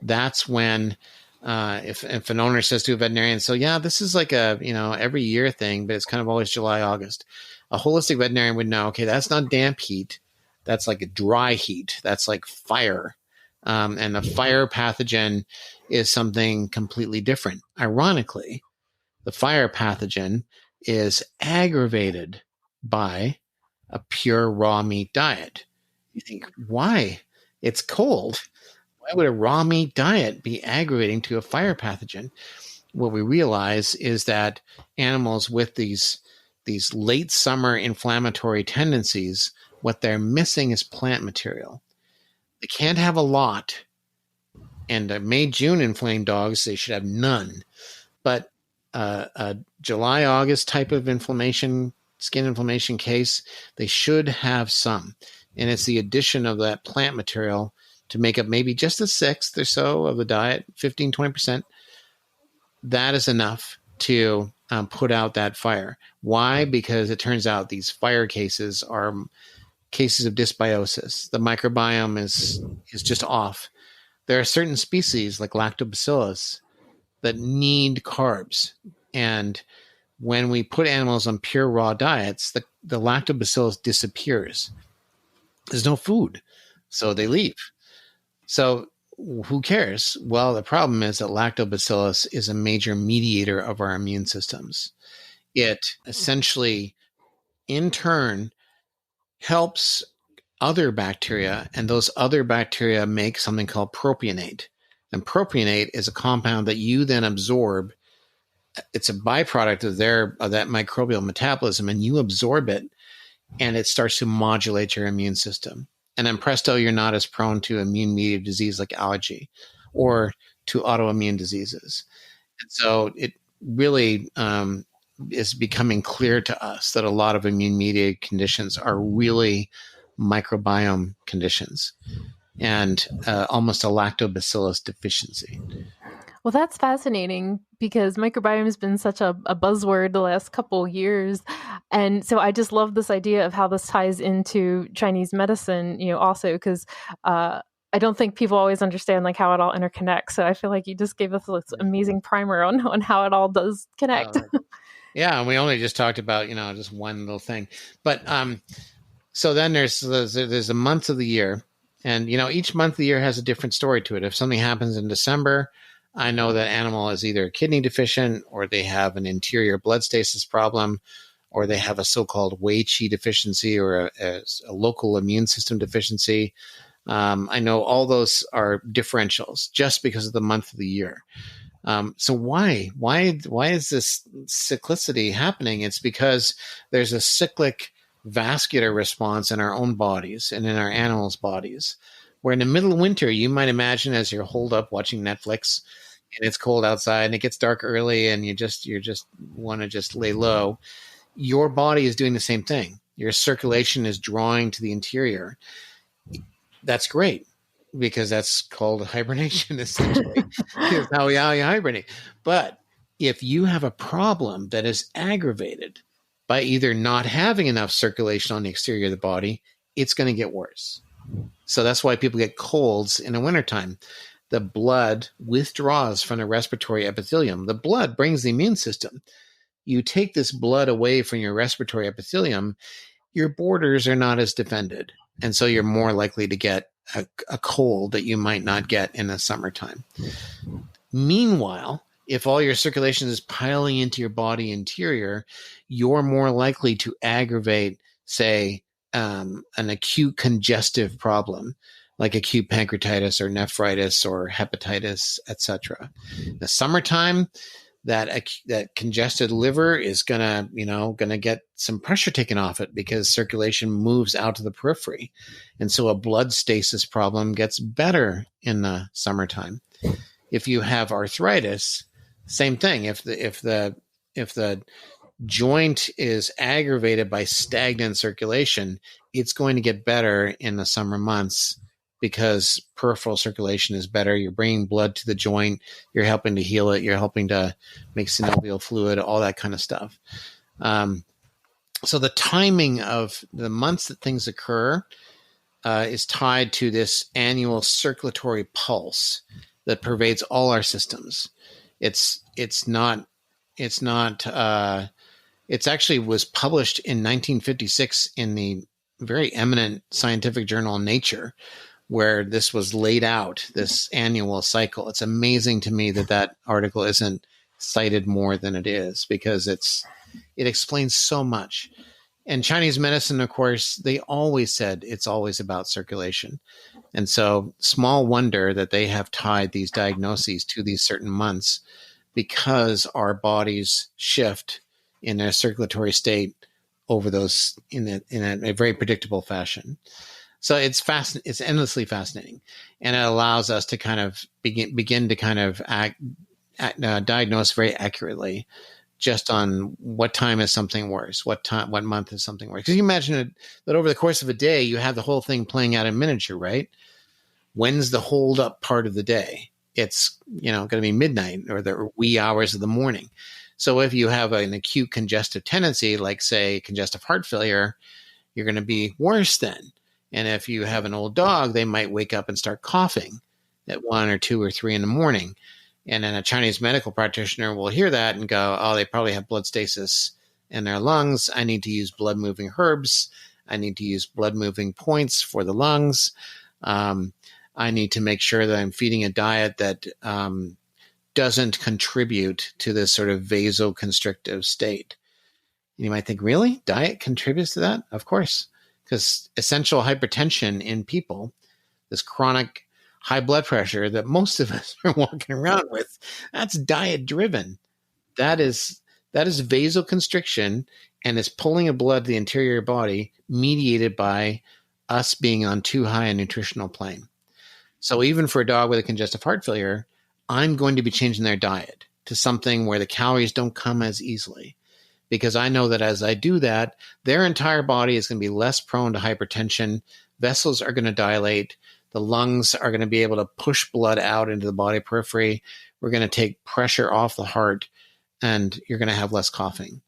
that's when if an owner says to a veterinarian, so yeah, this is like a every year thing, but it's kind of always July, August. A holistic veterinarian would know, okay, that's not damp heat. That's like a dry heat. That's like fire. And the fire pathogen is something completely different. Ironically, the fire pathogen is aggravated by a pure raw meat diet. You think, why? It's cold. Why would a raw meat diet be aggravating to a fire pathogen? What we realize is that animals with these late summer inflammatory tendencies, what they're missing is plant material. They can't have a lot. And May, June inflamed dogs, they should have none. But a July, August type of inflammation, skin inflammation case, they should have some. And it's the addition of that plant material to make up maybe just a sixth or so of the diet, 15, 20%. That is enough to put out that fire. Why? Because it turns out these fire cases are cases of dysbiosis. The microbiome is just off. There are certain species like lactobacillus that need carbs. And when we put animals on pure raw diets, the lactobacillus disappears. There's no food, so they leave. So who cares? Well, the problem is that lactobacillus is a major mediator of our immune systems. It essentially, in turn, helps other bacteria, and those other bacteria make something called propionate. And propionate is a compound that you then absorb. It's a byproduct of that microbial metabolism, and you absorb it, and it starts to modulate your immune system. And then presto, you're not as prone to immune-mediated disease like allergy or to autoimmune diseases. And so it really is becoming clear to us that a lot of immune-mediated conditions are really microbiome conditions and almost a lactobacillus deficiency. Well, that's fascinating because microbiome has been such a buzzword the last couple of years. And so I just love this idea of how this ties into Chinese medicine, also because I don't think people always understand like how it all interconnects. So I feel like you just gave us this amazing primer on how it all does connect. Yeah, and we only just talked about, just one little thing. But so then there's a month of the year, and each month of the year has a different story to it. If something happens in December, I know that animal is either kidney deficient, or they have an interior blood stasis problem, or they have a so-called Wei Qi deficiency, or a local immune system deficiency. I know all those are differentials just because of the month of the year. So why is this cyclicity happening? It's because there's a cyclic vascular response in our own bodies and in our animals' bodies, where in the middle of winter, you might imagine as you're holed up watching Netflix and it's cold outside and it gets dark early and you just want to just lay low. Your body is doing the same thing. Your circulation is drawing to the interior. That's great, because that's called hibernation, essentially. Here's how you hibernate. But if you have a problem that is aggravated by either not having enough circulation on the exterior of the body, it's going to get worse. So that's why people get colds in the wintertime. The blood withdraws from the respiratory epithelium. The blood brings the immune system. You take this blood away from your respiratory epithelium, your borders are not as defended. And so you're more likely to get a cold that you might not get in the summertime. Meanwhile, if all your circulation is piling into your body interior, you're more likely to aggravate, say, an acute congestive problem like acute pancreatitis or nephritis or hepatitis, etc. The summertime, that congested liver is gonna get some pressure taken off it because circulation moves out to the periphery, and so a blood stasis problem gets better in the summertime. If you have arthritis, same thing. If the joint is aggravated by stagnant circulation, it's going to get better in the summer months because peripheral circulation is better. You're bringing blood to the joint. You're helping to heal it. You're helping to make synovial fluid, all that kind of stuff. So the timing of the months that things occur is tied to this annual circulatory pulse that pervades all our systems. It's actually was published in 1956 in the very eminent scientific journal Nature, where this was laid out, this annual cycle. It's amazing to me that article isn't cited more than it is, because it explains so much. And Chinese medicine, of course, they always said it's always about circulation. And so small wonder that they have tied these diagnoses to these certain months, because our bodies shift in a circulatory state over those in a very predictable fashion. So it's endlessly fascinating, and it allows us to kind of begin to kind of diagnose very accurately just on what time is something worse, what month is something worse. Because you imagine that over the course of a day, you have the whole thing playing out in miniature, right? When's the hold up part of the day? It's going to be midnight or the wee hours of the morning. So if you have an acute congestive tendency, like say congestive heart failure, you're going to be worse then. And if you have an old dog, they might wake up and start coughing at 1 or 2 or 3 in the morning. And then a Chinese medical practitioner will hear that and go, oh, they probably have blood stasis in their lungs. I need to use blood-moving herbs. I need to use blood-moving points for the lungs. I need to make sure that I'm feeding a diet that doesn't contribute to this sort of vasoconstrictive state. And you might think, really? Diet contributes to that? Of course. Because essential hypertension in people, this chronic high blood pressure that most of us are walking around with, that's diet driven. That is vasoconstriction, and it's pulling of blood to the interior body mediated by us being on too high a nutritional plane. So even for a dog with a congestive heart failure, I'm going to be changing their diet to something where the calories don't come as easily, because I know that as I do that, their entire body is going to be less prone to hypertension. Vessels are going to dilate. The lungs are going to be able to push blood out into the body periphery. We're going to take pressure off the heart, and you're going to have less coughing.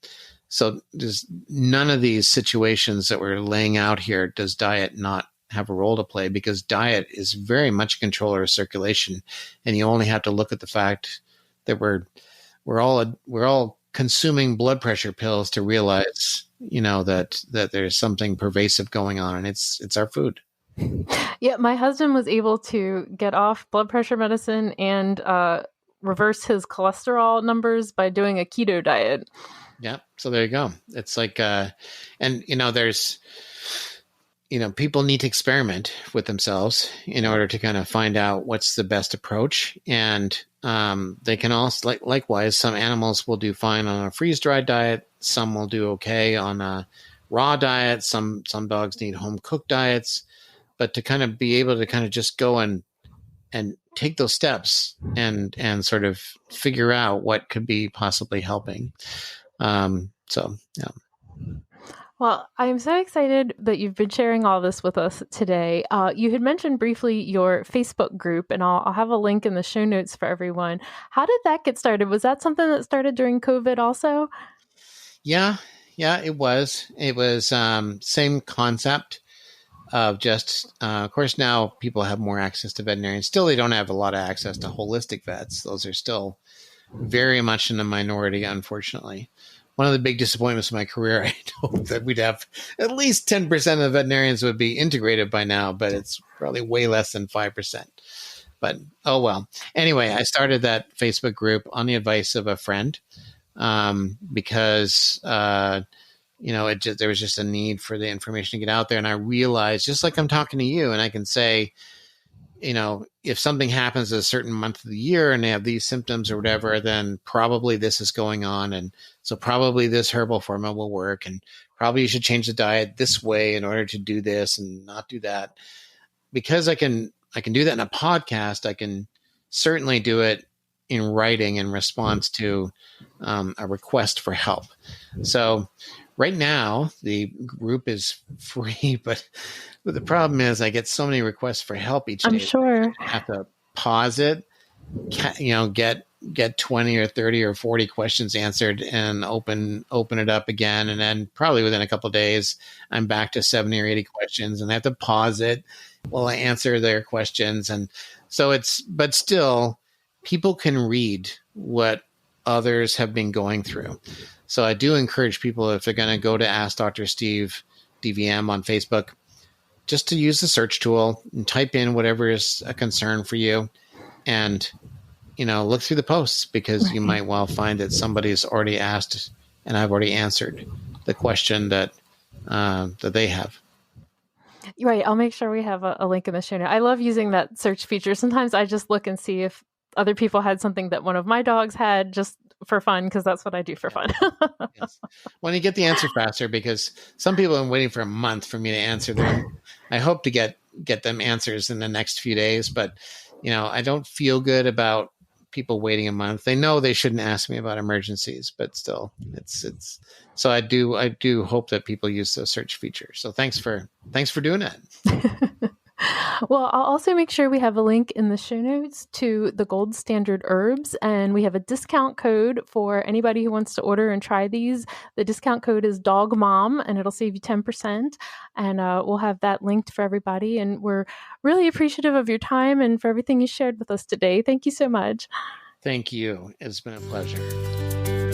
So there's none of these situations that we're laying out here does diet not have a role to play, because diet is very much a controller of circulation. And you only have to look at the fact that we're all consuming blood pressure pills to realize, that there's something pervasive going on, and it's our food. Yeah, my husband was able to get off blood pressure medicine and reverse his cholesterol numbers by doing a keto diet. Yeah. So there you go. It's like, there's, people need to experiment with themselves in order to kind of find out what's the best approach. And they can also, likewise, some animals will do fine on a freeze-dried diet. Some will do okay on a raw diet. Some dogs need home-cooked diets. But to kind of be able to kind of just go and take those steps and sort of figure out what could be possibly helping. Yeah. Well, I'm so excited that you've been sharing all this with us today. You had mentioned briefly your Facebook group, and I'll have a link in the show notes for everyone. How did that get started? Was that something that started during COVID also? Yeah, it was. It was same concept of just, of course, now people have more access to veterinarians. Still, they don't have a lot of access to holistic vets. Those are still very much in the minority, unfortunately. One of the big disappointments of my career, I hope that we'd have at least 10% of the veterinarians would be integrative by now, but it's probably way less than 5%. But, oh well. Anyway, I started that Facebook group on the advice of a friend because, there was just a need for the information to get out there. And I realized, just like I'm talking to you, and I can say, if something happens at a certain month of the year and they have these symptoms or whatever, then probably this is going on. And so probably this herbal formula will work, and probably you should change the diet this way in order to do this and not do that. Because I can do that in a podcast, I can certainly do it in writing in response to a request for help. So right now the group is free, but the problem is I get so many requests for help each day. I'm sure. I have to pause it, get 20 or 30 or 40 questions answered and open it up again. And then probably within a couple of days, I'm back to 70 or 80 questions, and I have to pause it while I answer their questions. And so but still people can read what others have been going through. So I do encourage people, if they're going to go to Ask Dr. Steve DVM on Facebook, just to use the search tool and type in whatever is a concern for you, and look through the posts, because you might well find that somebody's already asked and I've already answered the question that they have. Right. I'll make sure we have a link in the show notes. I love using that search feature. Sometimes I just look and see if other people had something that one of my dogs had, just for fun, because that's what I do for fun. Yes. When you get the answer faster, because some people have been waiting for a month for me to answer them. I hope to get them answers in the next few days, but I don't feel good about people waiting a month. They know they shouldn't ask me about emergencies, but still it's so I do hope that people use the search feature. So thanks for doing that. Well, I'll also make sure we have a link in the show notes to the Gold Standard herbs, and we have a discount code for anybody who wants to order and try these. The discount code is DOGMOM, and it'll save you 10%, and we'll have that linked for everybody. And we're really appreciative of your time and for everything you shared with us today. Thank you so much. Thank you. It's been a pleasure.